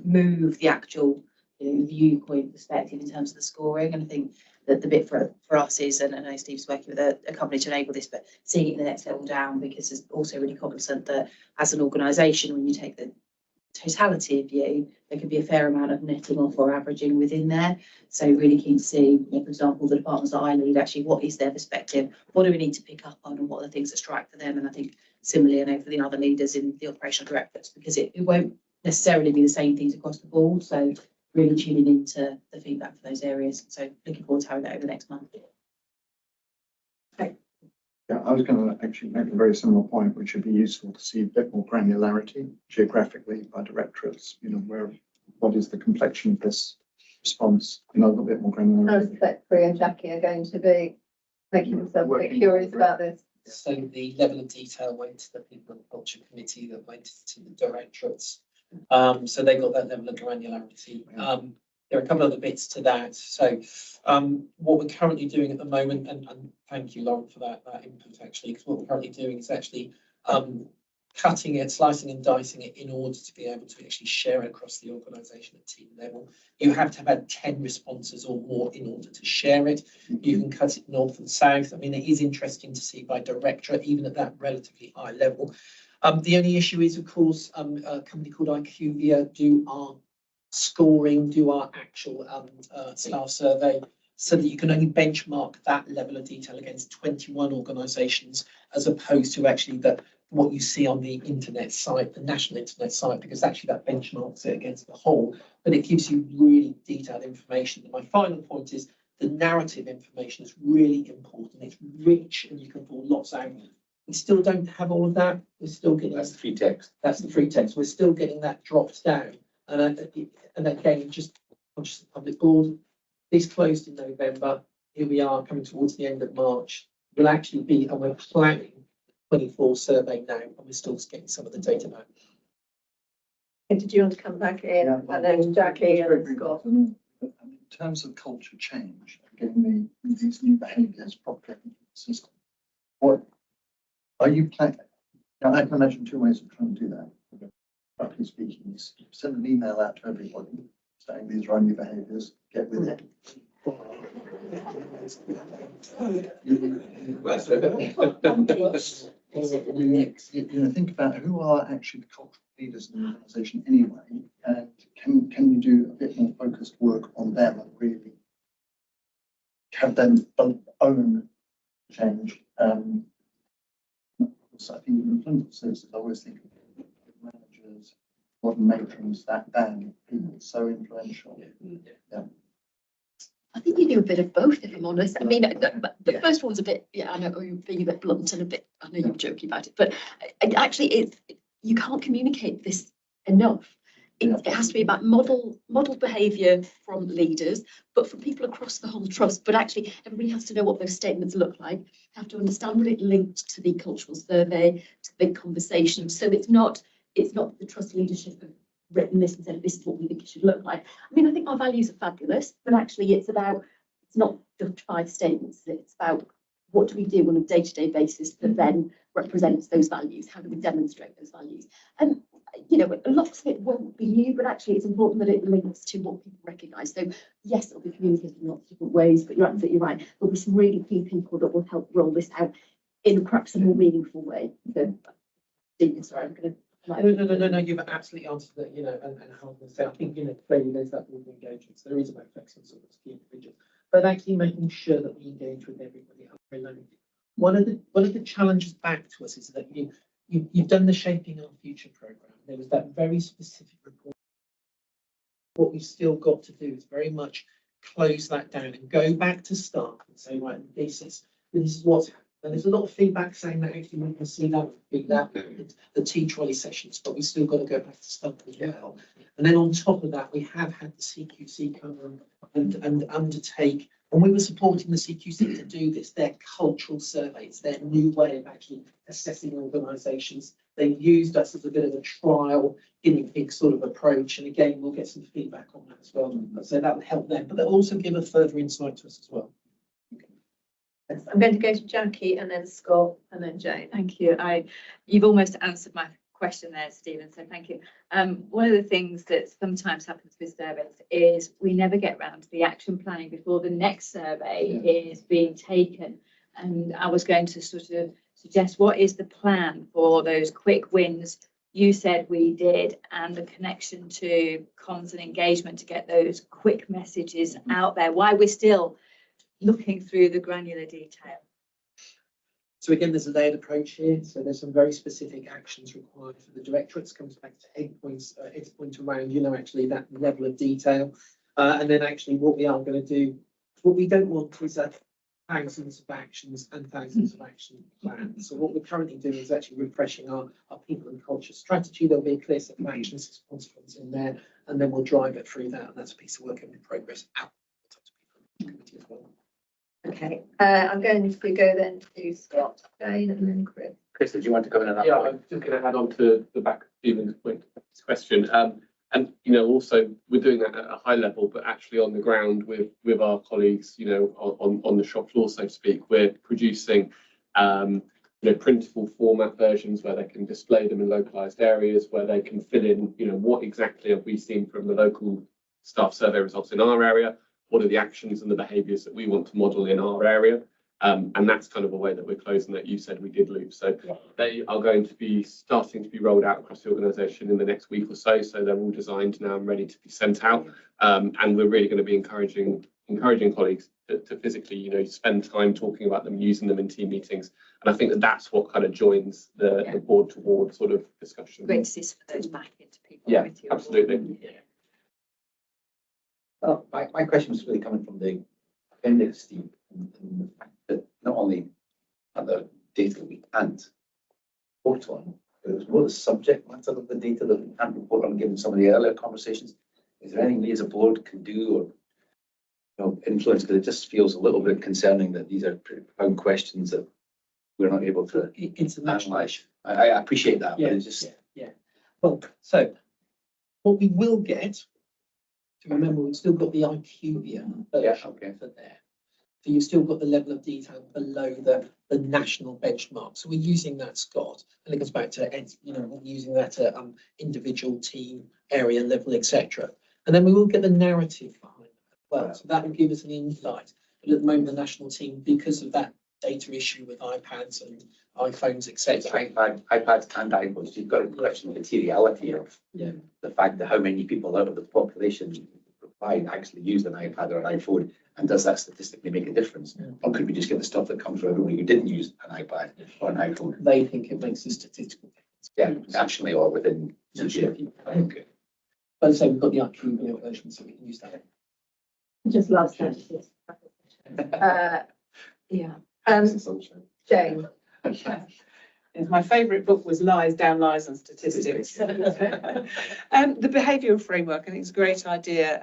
move the actual viewpoint perspective in terms of the scoring. And I think that the bit for us is, and I know Steve's working with a company to enable this, but seeing it in the next level down, because it's also really cognizant that as an organisation, when you take the totality view, there could be a fair amount of netting off or averaging within there. So really keen to see, for example, the departments that I lead, actually what is their perspective, what do we need to pick up on, and what are the things that strike for them. And I think similarly, I know for the other leaders in the operational directorates, because it won't necessarily be the same things across the board. So really tuning into the feedback for those areas. So looking forward to having that over the next month. Yeah, I was going to actually make a very similar point, which would be useful to see a bit more granularity geographically by directorates, what is the complexion of this response, a little bit more granularity. I suspect Priya and Jackie are going to be making themselves a bit curious about this. So the level of detail went to the People and Culture Committee, that went to the directorates. So they got that level of granularity. There are a couple of other bits to that. So what we're currently doing at the moment, and thank you, Lauren, for that input, actually, because what we're currently doing is actually cutting it, slicing and dicing it in order to be able to actually share it across the organisation at team level. You have to have had 10 responses or more in order to share it. You can cut it north and south. I mean, it is interesting to see by directorate, even at that relatively high level. The only issue is, of course, a company called IQVIA do our scoring, do our actual staff survey, so that you can only benchmark that level of detail against 21 organisations, as opposed to actually what you see on the internet site, the national internet site, because actually that benchmarks it against the whole, but it gives you really detailed information. And my final point is the narrative information is really important. It's rich and you can pull lots out. We still don't have all of that. We're still getting that's the free text. That's the free text. We're still getting that dropped down. And again, just conscious of the public board, this closed in November. Here we are coming towards the end of March. We'll actually be, and we're planning 24 survey now, and we're still getting some of the data back. And did you want to come back in? And then Jackie and Scott. In terms of culture change, getting these new behaviours properly into the system, what are you planning? Now, I can imagine 2 ways of trying to do that. Roughly speaking, you send an email out to everybody saying these are our new behaviours, get with it. Think about who are actually the cultural leaders in the organisation anyway, and can you do a bit more focused work on them and really have them own change? So I think in employment services, I always think of managers, modern matrons, that Dan, people so influential. Yeah. I think you do a bit of both, if I'm honest. I mean, the first one's a bit, yeah, I know you're being a bit blunt and a bit, I know you're joking about it, but actually you can't communicate this enough. It has to be about model behaviour from leaders, but from people across the whole trust. But actually, everybody has to know what those statements look like, have to understand what it linked to the cultural survey, to the big conversation. So it's not the trust leadership have written this and said this is what we think it should look like. I mean, I think our values are fabulous, but actually it's not just 5 statements. It's about what do we do on a day-to-day basis that then represents those values? How do we demonstrate those values? And you know, lots of it won't be new, but actually it's important that it links to what people recognise. So yes, it'll be communicated in lots of different ways, but you're absolutely right. There'll be some really key people that will help roll this out in perhaps a more meaningful way. So, Stephen, sorry, I'm going to. No, you've absolutely answered that, you know, and how I'm going to say, I think, you know, clearly there's that board engagement, so there is about flexing sort of key individuals, but actually making sure that we engage with everybody. One of the challenges back to us is that you've done the Shaping Our Future programme. There was that very specific report. What we've still got to do is very much close that down and go back to staff and say, right, this is what's happening. And there's a lot of feedback saying that actually we can see that the tea trolley sessions, but we've still got to go back to stuff as well. And then on top of that, we have had the CQC come and undertake, and we were supporting the CQC to do this, their cultural survey. It's their new way of actually assessing organisations. They've used us as a bit of a trial guinea pig sort of approach. And again, we'll get some feedback on that as well. So that will help them, but they'll also give a further insight to us as well. I'm going to go to Jackie and then Scott and then Jane. Thank you. You've almost answered my question there, Stephen, so thank you. One of the things that sometimes happens with surveys is we never get round to the action planning before the next survey is being taken. And I was going to sort of suggest, what is the plan for those quick wins you said we did, and the connection to comms and engagement to get those quick messages out there, why we're still looking through the granular detail? So again, there's a layered approach here. So there's some very specific actions required for the directorates. Comes back to 8 points, 8 points around, you know, actually that level of detail. And then actually what we are going to do, what we don't want is thousands of actions and thousands of action plans. So what we're currently doing is actually refreshing our people and culture strategy. There'll be a clear set of actions, responsibilities in there, and then we'll drive it through that. And that's a piece of work in progress out to people as well. Okay, I'm going to go then to Scott, Jane, and then Chris. Chris, did you want to go in on that? Yeah, I'm just going to add on to the back of Stephen's point, this question. And you know, also we're doing that at a high level, but actually on the ground with our colleagues, you know, on the shop floor, so to speak, we're producing you know, printable format versions where they can display them in localized areas, where they can fill in, you know, what exactly have we seen from the local staff survey results in our area. What are the actions and the behaviours that we want to model in our area? And that's kind of a way that we're closing that. You said we did loop. So they are going to be starting to be rolled out across the organisation in the next week or so. So they're all designed now and ready to be sent out. And we're really going to be encouraging colleagues to physically, you know, spend time talking about them, using them in team meetings. And I think that that's what kind of joins the board to board sort of discussion. Great to see some of those back into people. Yeah, absolutely. Yeah. Well, my question was really coming from the appendix, Steve, and the fact that not only are there data we can't report on, but it was more the subject matter of the data that we can't report on, given some of the earlier conversations. Is there anything we as a board can do or, you know, influence? Because it just feels a little bit concerning that these are pretty profound questions that we're not able to analyse. I appreciate that, but it's just... Yeah. Well, so what we will get, to remember, we've still got the IQVIA version for there. So you've still got the level of detail below the national benchmark. So we're using that, Scott, and it goes back to, you know, we're using that at individual, team, area level, etc. And then we will get the narrative behind that as well. So that will give us an insight. But at the moment, the national team, because of that data issue with iPads and iPhones, etc. iPads and iPhones, you've got a question of materiality of the fact that how many people out of the population replied actually used an iPad or an iPhone, and does that statistically make a difference? Or could we just get the stuff that comes from everybody who didn't use an iPad or an iPhone? They think it makes a statistical difference. Yeah, nationally or within. Okay. But as I say, we've got the actual video version, so we can use that. Just last sentence. Yeah. Jane. My favourite book was Lies, Down Lies and Statistics. The behavioural framework, I think, is a great idea.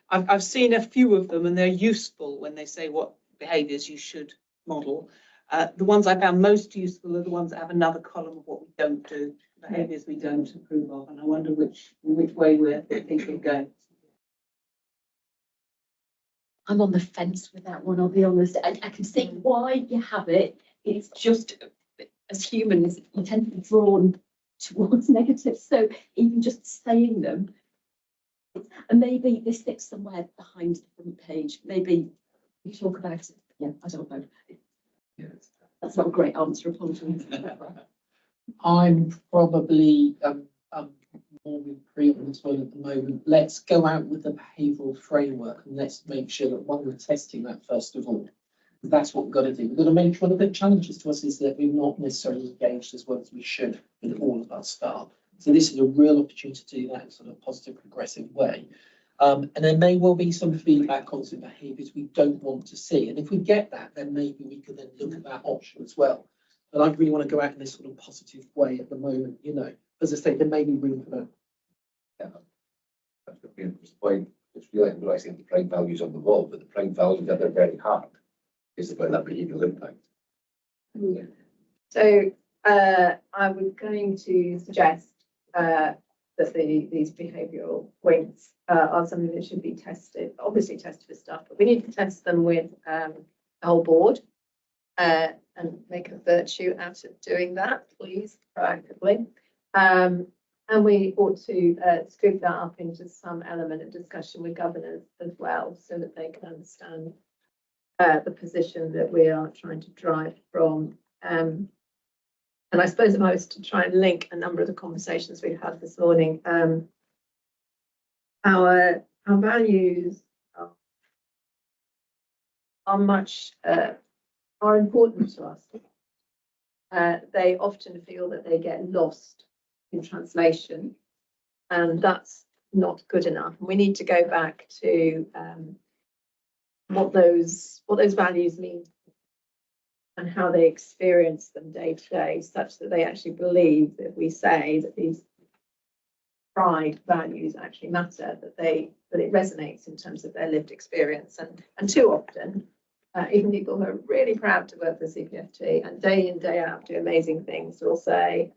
I've seen a few of them and they're useful when they say what behaviours you should model. The ones I found most useful are the ones that have another column of what we don't do, behaviours we don't approve of, and I wonder which way we're thinking of going. I'm on the fence with that one, I'll be honest. I can see why you have it. It's just, as humans, you tend to be drawn towards negatives. So even just saying them, and maybe this sits somewhere behind the front page. Maybe we talk about it. Yeah, I don't know. That's not a great answer, apologies. I'm probably more with pre on this one at the moment. Let's go out with the behavioural framework and let's make sure that one, we're testing that first of all. That's what we've got to do. We've got to make sure one of the challenges to us is that we're not necessarily engaged as well as we should with all of our staff. So this is a real opportunity to do that in sort of a positive, progressive way. And there may well be some feedback on some behaviours we don't want to see. And if we get that, then maybe we could then look at that option as well. But I really want to go out in this sort of positive way at the moment, you know. As I say, there may be room for that. Yeah. That's the point. It's really realising the prime values on the wall, but the prime values that are very hard is about that behavioural impact. So I was going to suggest that these behavioural points are something that should be tested, obviously tested for staff, but we need to test them with the whole board and make a virtue out of doing that, please, proactively. And we ought to scoop that up into some element of discussion with governors as well, so that they can understand the position that we are trying to drive from. And I suppose if I was to try and link a number of the conversations we've had this morning, our values are important to us. They often feel that they get lost in translation, and that's not good enough. And we need to go back to what those values mean and how they experience them day to day, such that they actually believe that we say that these pride values actually matter, that it resonates in terms of their lived experience. And too often, even people who are really proud to work for CPFT and day in, day out do amazing things will say,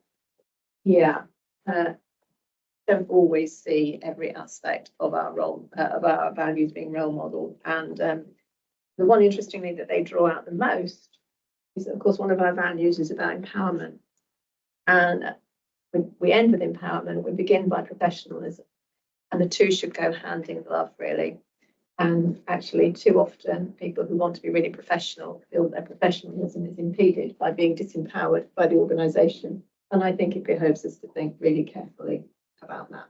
yeah, don't always see every aspect of our role, of our values being role model. And the one, interestingly, that they draw out the most is that, of course, one of our values is about empowerment. And we end with empowerment, we begin by professionalism. And the two should go hand in glove, really. And actually, too often, people who want to be really professional feel that their professionalism is impeded by being disempowered by the organisation. And I think it behoves us to think really carefully about that.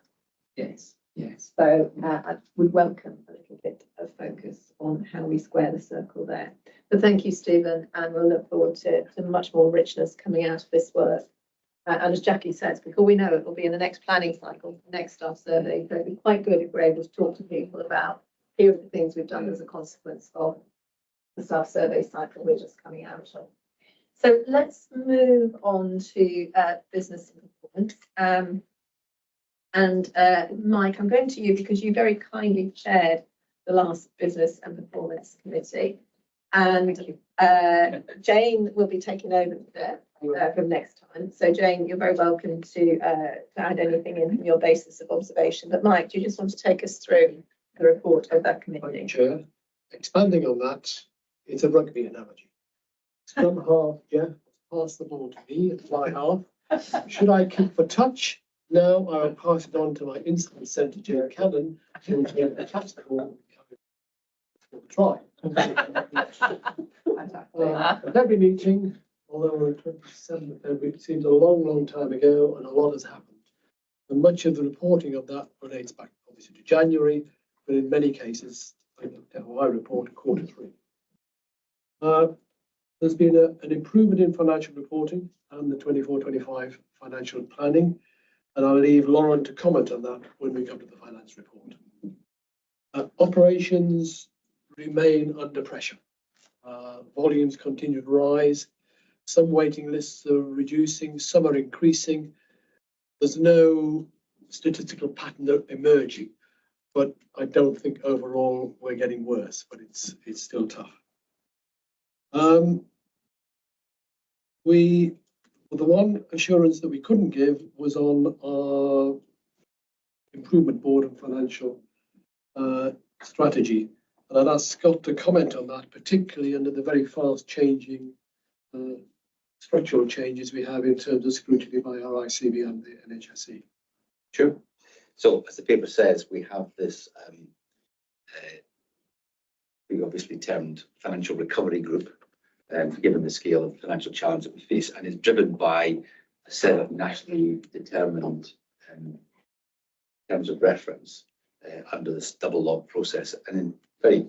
Yes, yes. So I would welcome a little bit of focus on how we square the circle there. But thank you, Stephen, and we'll look forward to much more richness coming out of this work. And as Jackie says, before we know it, we'll be in the next planning cycle, the next staff survey. So it'd be quite good if we're able to talk to people about here are the things we've done as a consequence of the staff survey cycle we're just coming out of. So let's move on to business and performance. Mike, I'm going to you because you very kindly chaired the last business and performance committee. And Jane will be taking over there from next time. So Jane, you're very welcome to add anything in from your basis of observation. But Mike, do you just want to take us through the report of that committee? Chair, expanding on that, it's a rugby analogy. Scrum half, yeah, pass the ball to me, fly half. Should I keep for touch? No, I will pass it on to my instant centre, Jane Cannon, who will catch the ball for the try. At every meeting, although we're 27th of February, it seems a long, long time ago, and a lot has happened. And much of the reporting of that relates back, obviously, to January, but in many cases, I report Q3. There's been an improvement in financial reporting and the 24-25 financial planning, and I'll leave Lauren to comment on that when we come to the finance report. Operations remain under pressure. Volumes continue to rise. Some waiting lists are reducing, some are increasing. There's no statistical pattern emerging, but I don't think overall we're getting worse, but it's still tough. The one assurance that we couldn't give was on our improvement board and financial strategy. And I'd ask Scott to comment on that, particularly under the very fast changing structural changes we have in terms of scrutiny by our ICB and the NHSE. Sure. So as the paper says, we have this, we obviously termed financial recovery group, given the scale of financial challenge that we face, and is driven by a set of nationally determined terms of reference under this double log process. And in very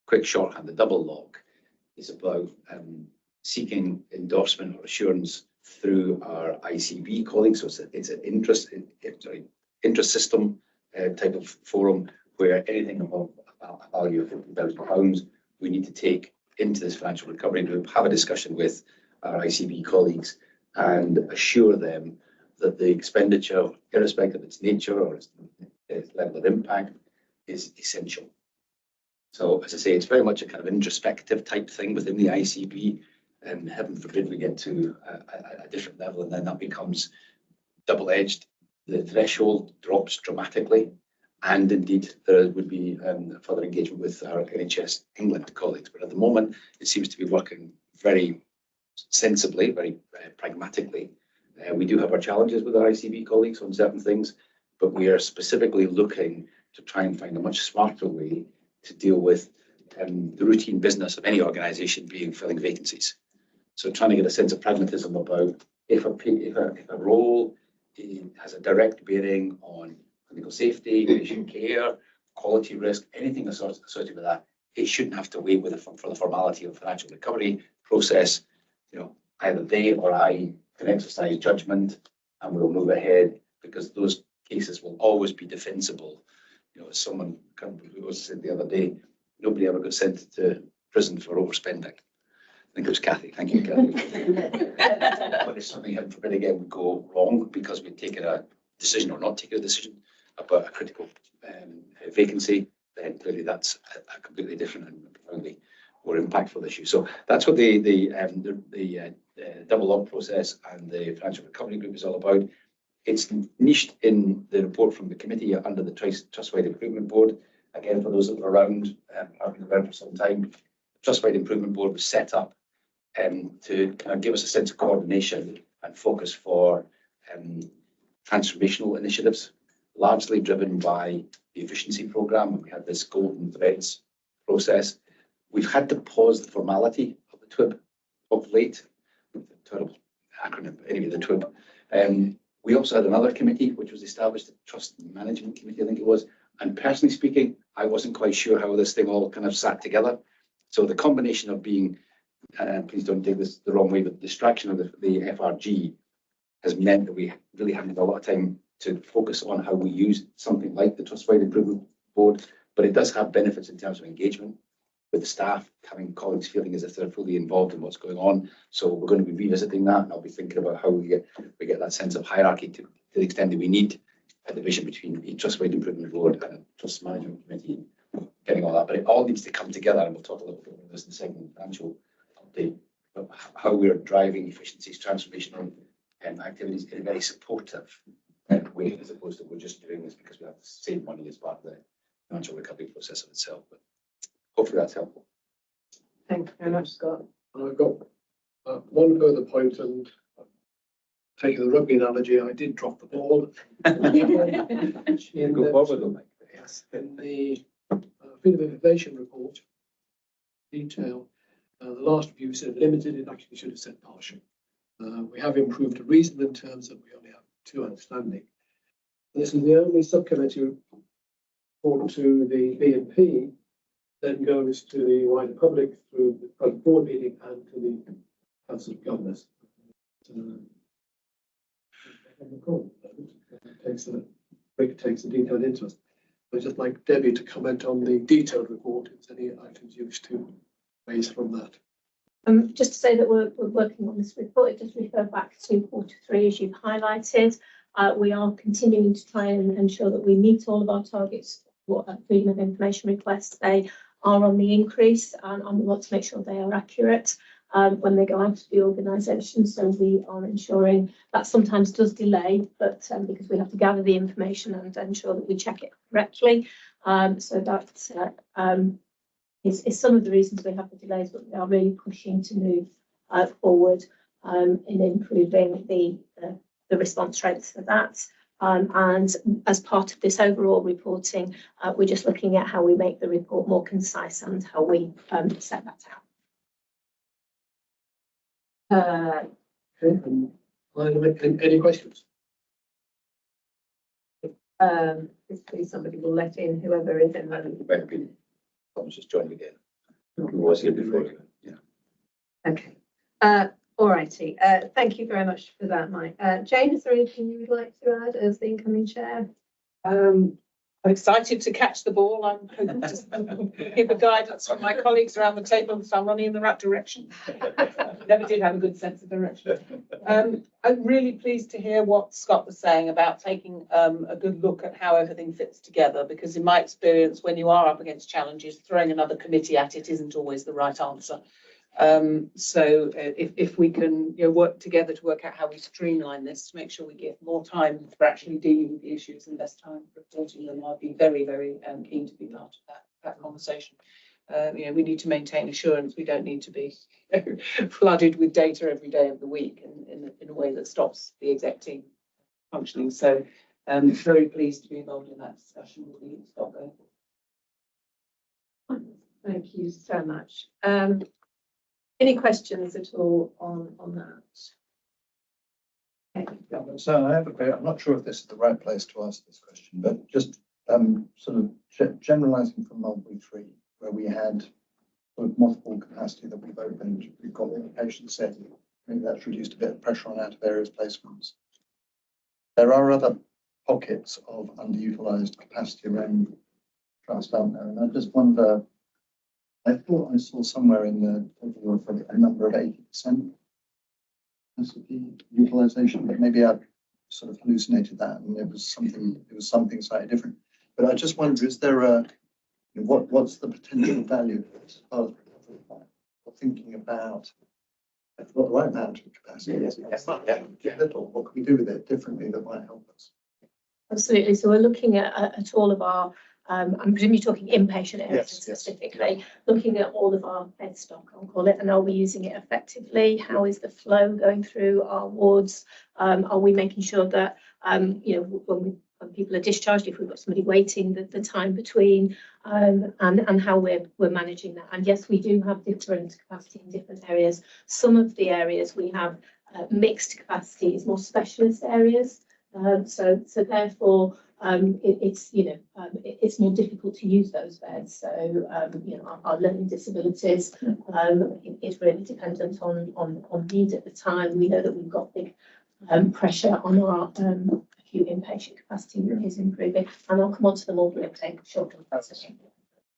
quick shorthand, the double log is about seeking endorsement or assurance through our ICB colleagues. So it's an interest system type of forum where anything above a value of £50,000 we need to take into this financial recovery group, have a discussion with our ICB colleagues and assure them that the expenditure, irrespective of its nature or its level of impact, is essential. So as I say, it's very much a kind of introspective type thing within the ICB, and heaven forbid we get to a different level and then that becomes double-edged. The threshold drops dramatically, and indeed there would be further engagement with our NHS England colleagues. But at the moment, it seems to be working very sensibly, very pragmatically. We do have our challenges with our ICB colleagues on certain things, but we are specifically looking to try and find a much smarter way to deal with the routine business of any organisation being filling vacancies. So trying to get a sense of pragmatism about if a role has a direct bearing on clinical safety, patient care, quality risk, anything associated with that, it shouldn't have to wait for the formality of financial recovery process. You know, either they or I can exercise judgment and we'll move ahead, because those cases will always be defensible. You know, as someone who said the other day, nobody ever got sent to prison for overspending. I think it was Kathy. Thank you, Kathy. But if something, heaven forbid, again would go wrong because we'd taken a decision or not taken a decision about a critical vacancy, then clearly that's a completely different and profoundly more impactful issue. So that's what the double log process and the financial recovery group is all about. It's niched in the report from the committee under the Trustwide Improvement Board. Again, for those that were around, have been around for some time, the Trustwide Improvement Board was set up to kind of give us a sense of coordination and focus for transformational initiatives, largely driven by the efficiency programme. We had this golden threads process. We've had to pause the formality of the TWIB of late. Terrible acronym, but anyway, the TWIB. We also had another committee which was established, the Trust Management Committee, I think it was. And personally speaking, I wasn't quite sure how this thing all kind of sat together. So the combination of being, please don't take this the wrong way, but the distraction of the FRG has meant that we really haven't had a lot of time to focus on how we use something like the Trustwide Improvement Board. But it does have benefits in terms of engagement with the staff, having colleagues feeling as if they're fully involved in what's going on. So we're going to be revisiting that, and I'll be thinking about how we get that sense of hierarchy to the extent that we need a division between the Trustwide Improvement Board and a Trust Management Committee, getting all that. But it all needs to come together, and we'll talk a little bit about this in the second financial update, about how we're driving efficiencies, transformational activities in a very supportive way, as opposed to we're just doing this because we have to save money as part of the financial recovery process of itself. But hopefully that's helpful. Thank you very much, Scott. I've got one further point, and taking the rugby analogy, I did drop the ball. Go forward, though, Mike. Yes, in the Freedom of Information report, detail, the last review said limited, it actually should have said partial. We have improved a reasonable in terms that we only have 2 outstanding. This is the only subcommittee report to the BNP then goes to the wider public through the public board meeting and to the Council of Governors. Rick takes the detailed interest. I'd just like Debbie to comment on the detailed report, if there's any items you wish to raise from that. Just to say that we're working on this report, it does refer back to Q3, as you've highlighted. We are continuing to try and ensure that we meet all of our targets for freedom of information requests. They are on the increase, and we want to make sure they are accurate when they go out to the organisation. So we are ensuring that sometimes does delay, but because we have to gather the information and ensure that we check it correctly. So that is some of the reasons we have the delays, but we are really pushing to move forward in improving the response rates for that. And as part of this overall reporting, we're just looking at how we make the report more concise and how we set that out. Any questions? Hopefully somebody will let in whoever is in the. I was just joining again. Who was here before? Yeah. Okay. All righty. Thank you very much for that, Mike. Jane, is there anything you would like to add as the incoming chair? I'm excited to catch the ball. I'm hoping to give a guidance from my colleagues around the table, so I'm running in the right direction. Never did have a good sense of direction. I'm really pleased to hear what Scott was saying about taking a good look at how everything fits together, because in my experience, when you are up against challenges, throwing another committee at it isn't always the right answer. So if we can work together to work out how we streamline this to make sure we give more time for actually dealing with the issues and less time for reporting them, I'd be very, very keen to be part of that conversation. We need to maintain assurance. We don't need to be flooded with data every day of the week in a way that stops the exec team functioning. So very pleased to be involved in that discussion with you, Scott. Thank you so much. Any questions at all on that? Yeah, so I have a bit, I'm not sure if this is the right place to ask this question, but just sort of generalizing from Mulberry 3, where we had sort of multiple capacity that we've opened, we've got the patient setting, maybe that's reduced a bit of pressure on out of areas placements. There are other pockets of underutilized capacity around trust, aren't there? And I just wonder, I thought I saw somewhere in the a number of 80% utilization, but maybe I sort of hallucinated that and it was something slightly different. But I just wonder, is there what's the potential value of this part of the thinking about what the right amount of capacity is? It's not little. What can we do with it differently that might help us? Absolutely. So we're looking at all of our I'm presuming you're talking inpatient areas specifically, looking at all of our bed stock, I'll call it, and are we using it effectively? How is the flow going through our wards? Are we making sure that, when people are discharged, if we've got somebody waiting, the time between, and how we're managing that? And yes, we do have different capacity in different areas. Some of the areas we have mixed capacities, more specialist areas. So therefore, it's more difficult to use those beds. So our learning disabilities is really dependent on need at the time. We know that we've got big pressure on our acute inpatient capacity that is improving, and I'll come on to the Mulberry update shortly.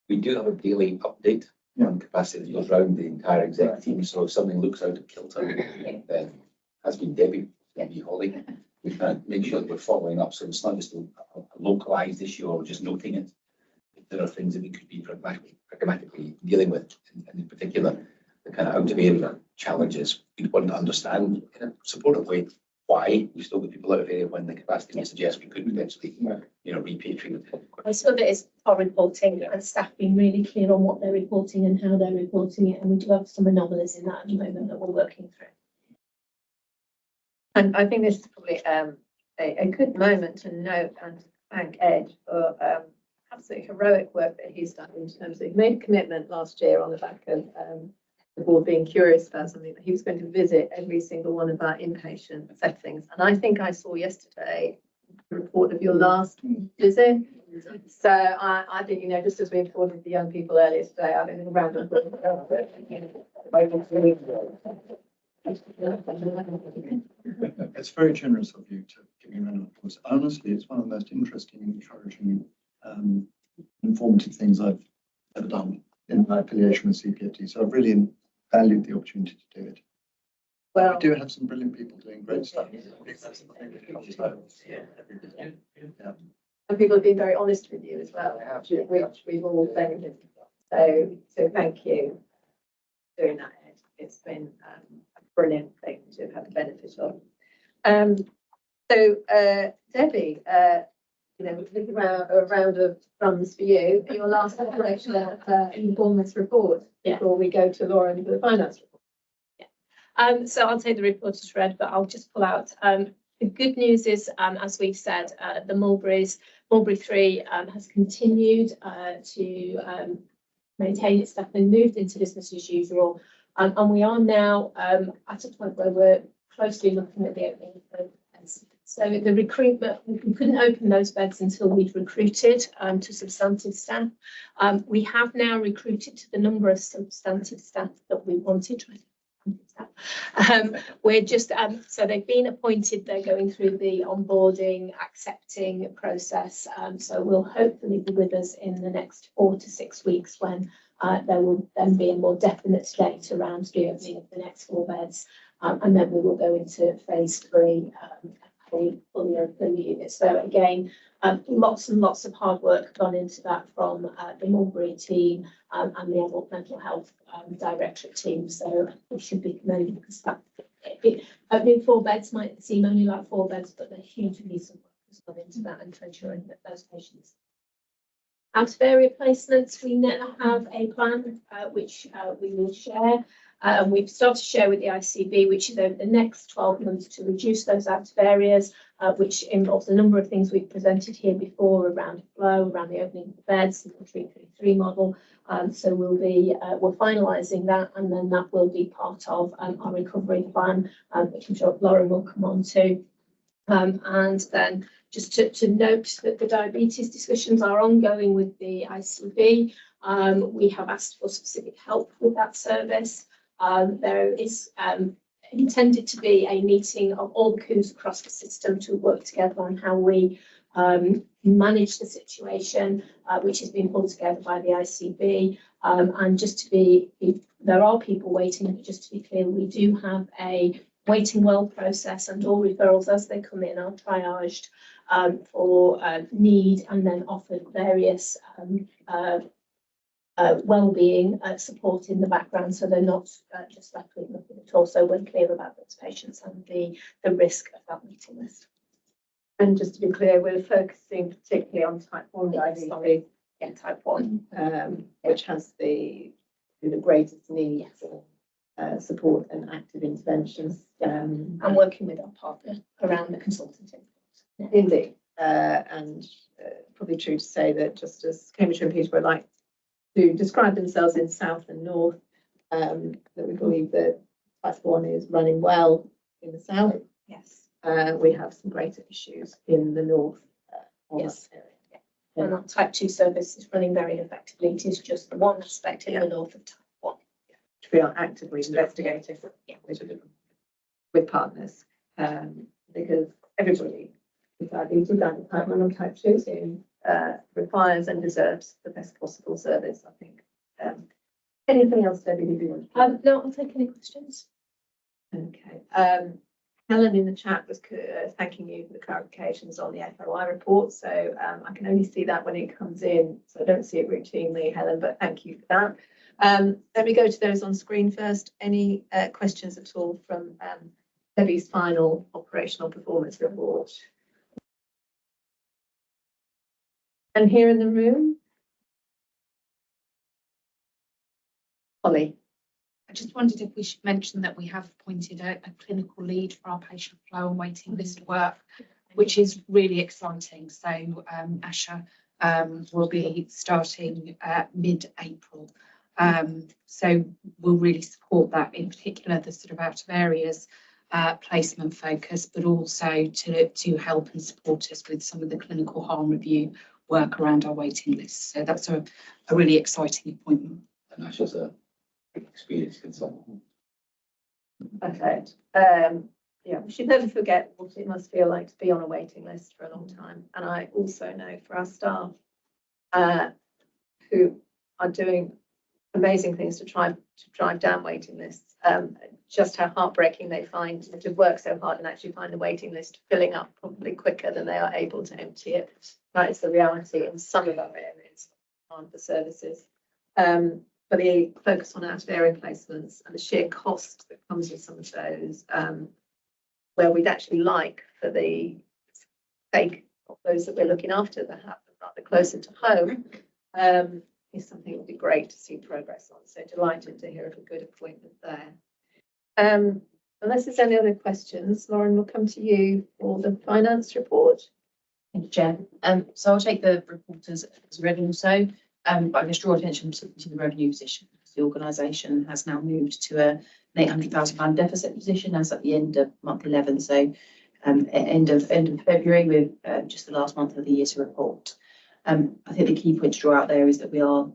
We do have a daily update on capacity that goes around the entire exec team. So if something looks out of kilter, then has been Debbie Holly. We can make sure that we're following up, so it's not just a localized issue or just noting it. There are things that we could be pragmatically dealing with, and in particular, the kind of out of area challenges. We'd want to understand in a supportive way why we still get people out of area when the capacity would suggest we could potentially, repatriate. Some of it is our reporting and staff being really clear on what they're reporting and how they're reporting it, and we do have some anomalies in that at the moment that we're working through. And I think this is probably a good moment to note and thank Ed for absolutely heroic work that he's done in terms of he made a commitment last year on the back of the board being curious about something that he was going to visit every single one of our inpatient settings. And I think I saw yesterday the report of your last visit. So I think, you know, just as we applauded the young people earlier today, I think a round of applause. It's very generous of you to give me a round of applause. Honestly, it's one of the most interesting, encouraging, informative things I've ever done in my affiliation with CPFT. So I've really valued the opportunity to do it. Well, we do have some brilliant people doing great stuff. And people have been very honest with you as well, which we've all benefited from. So thank you for doing that, Ed. It's been a brilliant thing to have the benefit of. Debbie, you know, looking around a round of thumbs for you. Your last operational performance report before we go to Lauren for the finance report. So I'll take the report as read, but I'll just pull out. The good news is, as we've said, the Mulberry 3 has continued to maintain its staff and moved into business as usual. And we are now at a point where we're closely looking at the opening of beds. So the recruitment, we couldn't open those beds until we'd recruited to substantive staff. We have now recruited to the number of substantive staff that we wanted. We're just so they've been appointed, they're going through the onboarding, accepting process. So we'll hopefully be with us in the next 4 to 6 weeks when there will then be a more definite date around the opening of the next 4 beds. And then we will go into phase 3, fully open units. So again, lots and lots of hard work gone into that from the Mulberry team and the adult mental health directorate team. So we should be commended because opening 4 beds might seem only like 4 beds, but they're huge piece of work has gone into that and to ensuring that those patients. Out of area placements, we now have a plan which we will share. And we've started to share with the ICB, which is over the next 12 months to reduce those out of areas, which involves a number of things we've presented here before around flow, around the opening of the beds, the 333 model. So we're finalising that, and then that will be part of our recovery plan, which I'm sure Lauren will come on to. And then just to note that the diabetes discussions are ongoing with the ICB. We have asked for specific help with that service. There is intended to be a meeting of all the COOs across the system to work together on how we manage the situation, which has been pulled together by the ICB. And just to be, there are people waiting, but just to be clear, we do have a waiting well process, and all referrals as they come in are triaged for need and then offered various well-being support in the background, so they're not just left with nothing at all. So we're clear about those patients and the risk of that waiting list. And just to be clear, we're focusing particularly on type 1 diabetes, type 1, which has the greatest need for support and active interventions. And working with our partner around the consultant. Indeed, and probably true to say that just as Cambridgeshire and Peterborough like to describe themselves in south and north, that we believe that type 1 is running well in the south. Yes. We have some greater issues in the north. Yes. And our type 2 service is running very effectively. It is just the one aspect in the north of type 1. Which we are actively investigating with partners, because everybody with diabetes and type 1 and type 2 requires and deserves the best possible service, I think. Anything else, Debbie, do you want? No, I'll take any questions. Okay. Helen in the chat was thanking you for the clarifications on the FOI report. So I can only see that when it comes in. So I don't see it routinely, Helen, but thank you for that. Let me go to those on screen first. Any questions at all from Debbie's final operational performance report? And here in the room? Holly. I just wondered if we should mention that we have appointed a clinical lead for our patient flow and waiting list work, which is really exciting. So Asha will be starting mid-April. So we'll really support that, in particular the sort of out of areas placement focus, but also to help and support us with some of the clinical harm review work around our waiting list. So that's a really exciting appointment. And that's just a experienced consultant. Perfect. Yeah, we should never forget what it must feel like to be on a waiting list for a long time. And I also know for our staff who are doing amazing things to drive down waiting lists, just how heartbreaking they find to work so hard and actually find the waiting list filling up probably quicker than they are able to empty it. That is the reality in some of our areas on the services. But the focus on out-of-area placements and the sheer cost that comes with some of those, where we'd actually like for the sake of those that we're looking after that have them rather closer to home, is something that would be great to see progress on. So delighted to hear of a good appointment there. Unless there's any other questions, Lauren, we'll come to you for the finance report. Thank you, Chair. So I'll take the report as read also. But I just draw attention to the revenue position. The organisation has now moved to an £800,000 deficit position as at the end of month 11. So end of February, with just the last month of the year to report. I think the key point to draw out there is that we are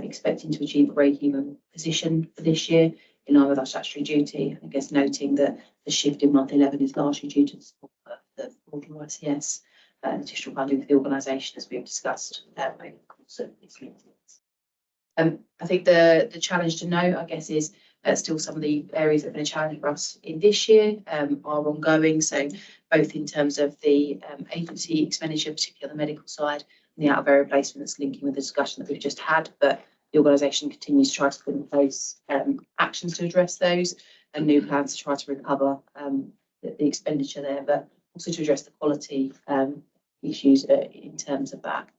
expecting to achieve a break-even position for this year in line with our statutory duty. I guess noting that the shift in month 11 is largely due to the support of the model ICS and additional funding for the organisation, as we've discussed over the course of these meetings. I think the challenge to note, I guess, is still some of the areas that have been a challenge for us in this year are ongoing. So both in terms of the agency expenditure, particularly on the medical side, and the out-of-area placements linking with the discussion that we've just had, but the organisation continues to try to put in place actions to address those and new plans to try to recover the expenditure there, but also to address the quality issues in terms of that.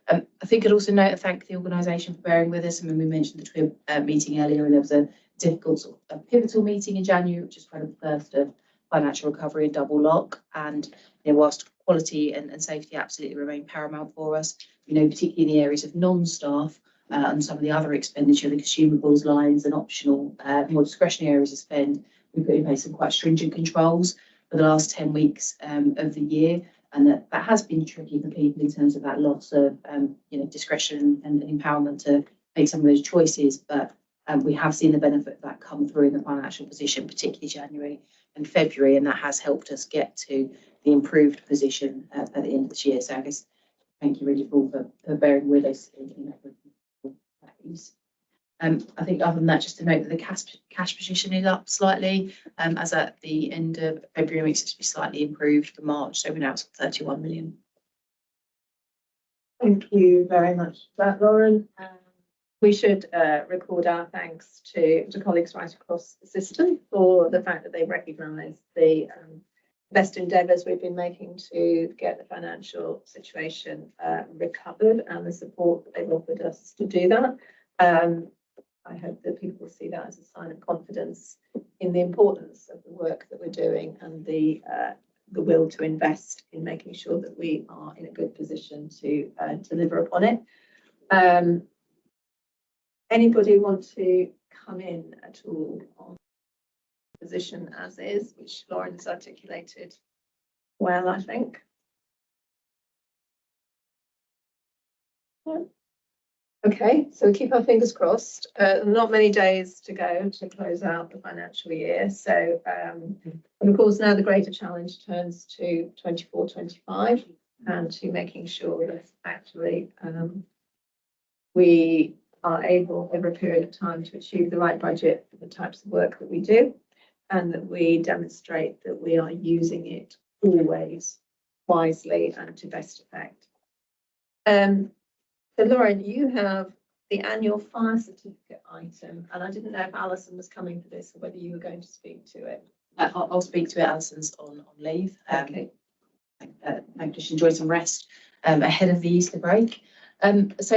I think I'd also note and thank the organisation for bearing with us. I mean, we mentioned the TWIB meeting earlier, and there was a difficult sort of pivotal meeting in January, which is kind of the first of financial recovery and double lock. And whilst quality and safety absolutely remain paramount for us, particularly in the areas of non-staff and some of the other expenditure, the consumables lines and optional, more discretionary areas of spend, we put in place some quite stringent controls for the last 10 weeks of the year. And that has been tricky for people in terms of that loss of, discretion and empowerment to make some of those choices. But we have seen the benefit of that come through in the financial position, particularly January and February, and that has helped us get to the improved position at the end of this year. So I guess thank you really for bearing with us in that piece. I think other than that, just to note that the cash position is up slightly, as at the end of February, we expect to be slightly improved for March. So we're now at 31 million. Thank you very much for that, Lauren. We should record our thanks to colleagues right across the system for the fact that they recognise the best endeavours we've been making to get the financial situation recovered and the support that they've offered us to do that. I hope that people will see that as a sign of confidence in the importance of the work that we're doing and the will to invest in making sure that we are in a good position to deliver upon it. Anybody want to come in at all on the position as is, which Lauren has articulated well, I think. Yeah. Okay, so we keep our fingers crossed. Not many days to go to close out the financial year. So, and of course, now the greater challenge turns to 24-25 and to making sure that actually we are able over a period of time to achieve the right budget for the types of work that we do, and that we demonstrate that we are using it always wisely and to best effect. So Lauren, you have the annual fire certificate item, and I didn't know if Alison was coming for this or whether you were going to speak to it. I'll speak to it. Alison's on leave. Okay. Thank you. She enjoyed some rest ahead of the Easter break. So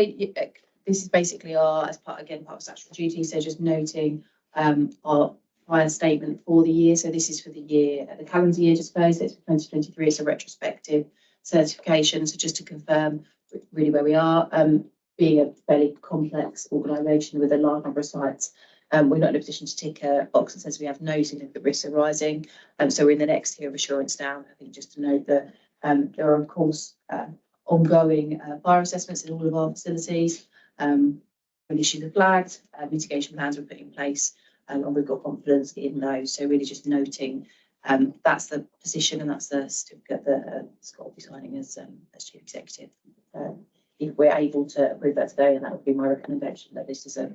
this is basically as part of statutory duty. So just noting our fire statement for the year. So this is for the year, the calendar year just closed. It's for 2023. It's a retrospective certification. So just to confirm really where we are, being a fairly complex organisation with a large number of sites, we're not in a position to tick a box that says we have no significant risks arising. So we're in the next tier of assurance now. I think just to note that there are, of course, ongoing fire assessments in all of our facilities. When issues are flagged, mitigation plans were put in place, and we've got confidence in those. So really just noting that's the position and that's the certificate that Scott will be signing as Chief Executive. If we're able to approve that today, and that would be my recommendation, that this is a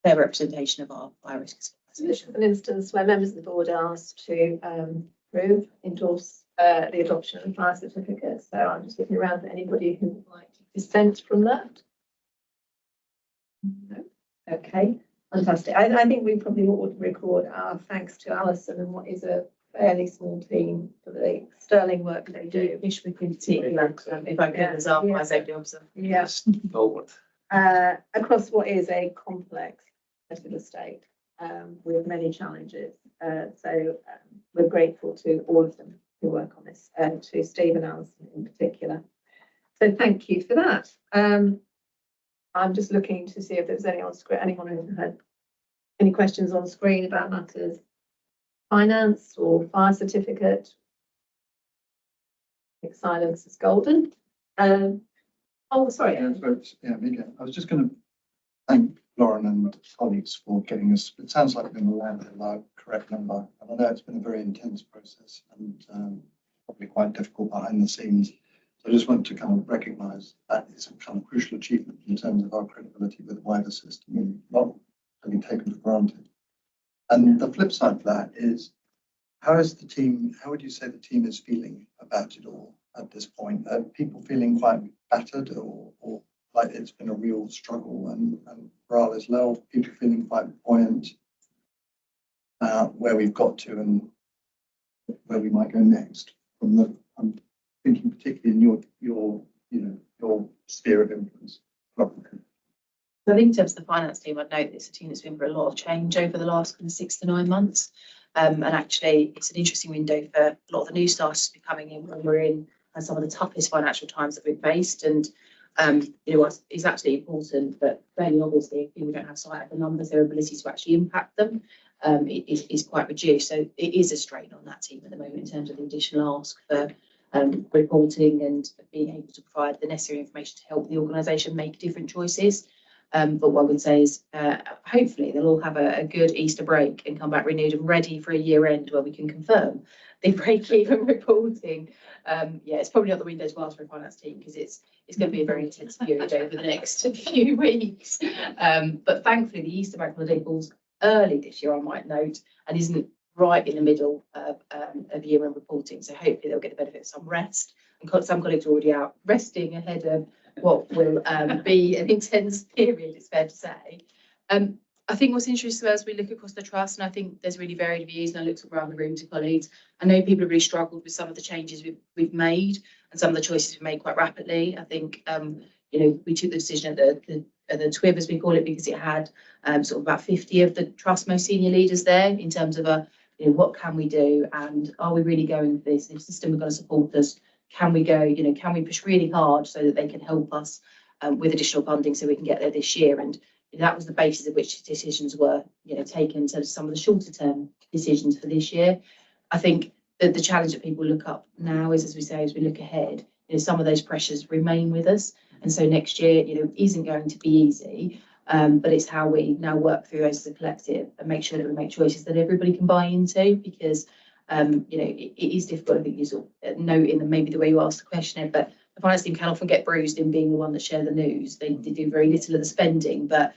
fair representation of our fire risk assessment. An instance where members of the board are asked to endorse the adoption of fire certificates. So I'm just looking around for anybody who would like to dissent from that. No. Okay, fantastic. I think we probably ought to record our thanks to Alison and what is a fairly small team for the sterling work they do. Wish we could see if I could resolve my safety officer. Yes. Across what is a complex set of estate with many challenges. We're grateful to all of them who work on this, to Steve and Alison in particular. So thank you for that. I'm just looking to see if there's anyone who had any questions on screen about matters finance or fire certificate. I think silence is golden. Oh, sorry. Yeah, me again. I was just going to thank Lauren and colleagues for getting us. It sounds like we're going to land in the correct number. And I know it's been a very intense process and probably quite difficult behind the scenes. So I just want to kind of recognise that it's a kind of crucial achievement in terms of our credibility with the wider system and not to be taken for granted. And the flip side of that is, how would you say the team is feeling about it all at this point? Are people feeling quite battered or like it's been a real struggle and morale is low? People feeling quite buoyant where we've got to and where we might go next? I'm thinking particularly in your sphere of influence. I think in terms of the finance team, I'd note it's a team that's been through a lot of change over the last kind of 6 to 9 months. And actually, it's an interesting window for a lot of the new starters to be coming in when we're in some of the toughest financial times that we've faced. And what is absolutely important, but fairly obviously, if people don't have sight of the numbers, their ability to actually impact them is quite reduced. So it is a strain on that team at the moment in terms of the additional ask for reporting and being able to provide the necessary information to help the organisation make different choices. But what I would say is hopefully they'll all have a good Easter break and come back renewed and ready for a year end where we can confirm the break-even reporting. It's probably not the window to ask for a finance team because it's going to be a very intense period over the next few weeks. But thankfully the Easter bank holiday falls early this year, I might note, and isn't right in the middle of year-end reporting. So hopefully they'll get the benefit of some rest. And some colleagues are already out resting ahead of what will be an intense period, it's fair to say. I think what's interesting as we look across the trust, and I think there's really varied views, and I looked around the room to colleagues, I know people have really struggled with some of the changes we've made and some of the choices we've made quite rapidly. I think, we took the decision at the TWIB, as we call it, because it had sort of about 50 of the trust most senior leaders there in terms of what can we do and are we really going for this? If the system are going to support us, can we go, can we push really hard so that they can help us with additional funding so we can get there this year? And that was the basis of which decisions were, taken to some of the shorter term decisions for this year. I think that the challenge that people look up now is, as we say, as we look ahead, some of those pressures remain with us. And so next year, isn't going to be easy, but it's how we now work through those as a collective and make sure that we make choices that everybody can buy into, because it is difficult. I think you sort of note in maybe the way you asked the question, but the finance team can often get bruised in being the one that share the news. They do very little of the spending, but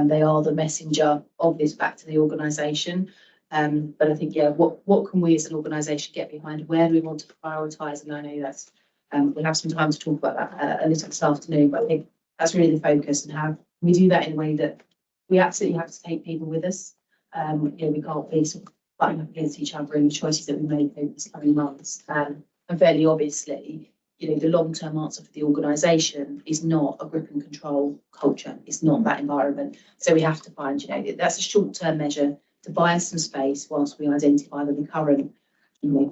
they are the messenger of this back to the organisation. But I think, what can we as an organisation get behind? Where do we want to prioritise? And I know that's we'll have some time to talk about that a little this afternoon, but I think that's really the focus, and how we do that in a way that we absolutely have to take people with us. We can't be sort of fighting up against each other in the choices that we make over the coming months. And fairly obviously, the long-term answer for the organisation is not a grip and control culture. It's not that environment. So we have to find, that's a short-term measure to buy us some space whilst we identify the recurrent,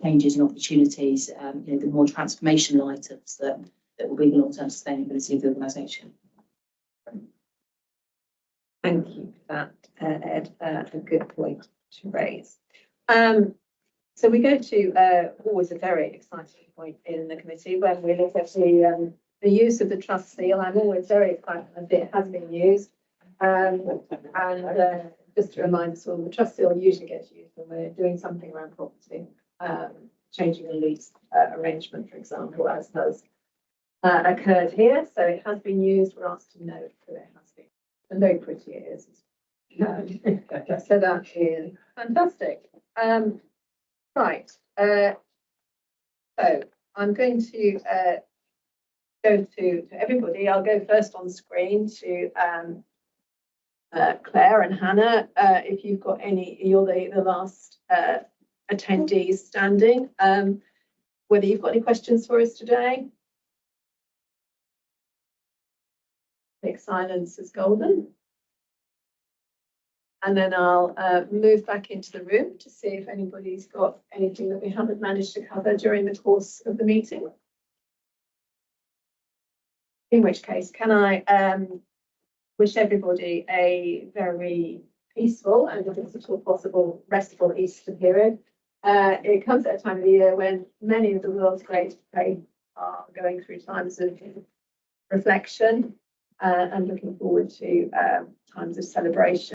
changes and opportunities, the more transformational items that will be the long-term sustainability of the organisation. Thank you for that, Ed. A good point to raise. So we go to always a very exciting point in the committee when we look at the the use of the trust seal. I'm always very excited that it has been used. Just to remind us all, the trust seal usually gets used when we're doing something around property, changing a lease arrangement, for example, as has occurred here. So it has been used. We're asked to note that it has been. And very pretty it is. So that is fantastic. Right. So I'm going to go to everybody. I'll go first on screen to Claire and Hannah. If you've got any, you're the last attendees standing. Whether you've got any questions for us today. Big silence is golden. And then I'll move back into the room to see if anybody's got anything that we haven't managed to cover during the course of the meeting. In which case, can I wish everybody a very peaceful and, if at all possible, restful Easter period. It comes at a time of the year when many of the world's great faith are going through times of reflection and looking forward to times of celebration.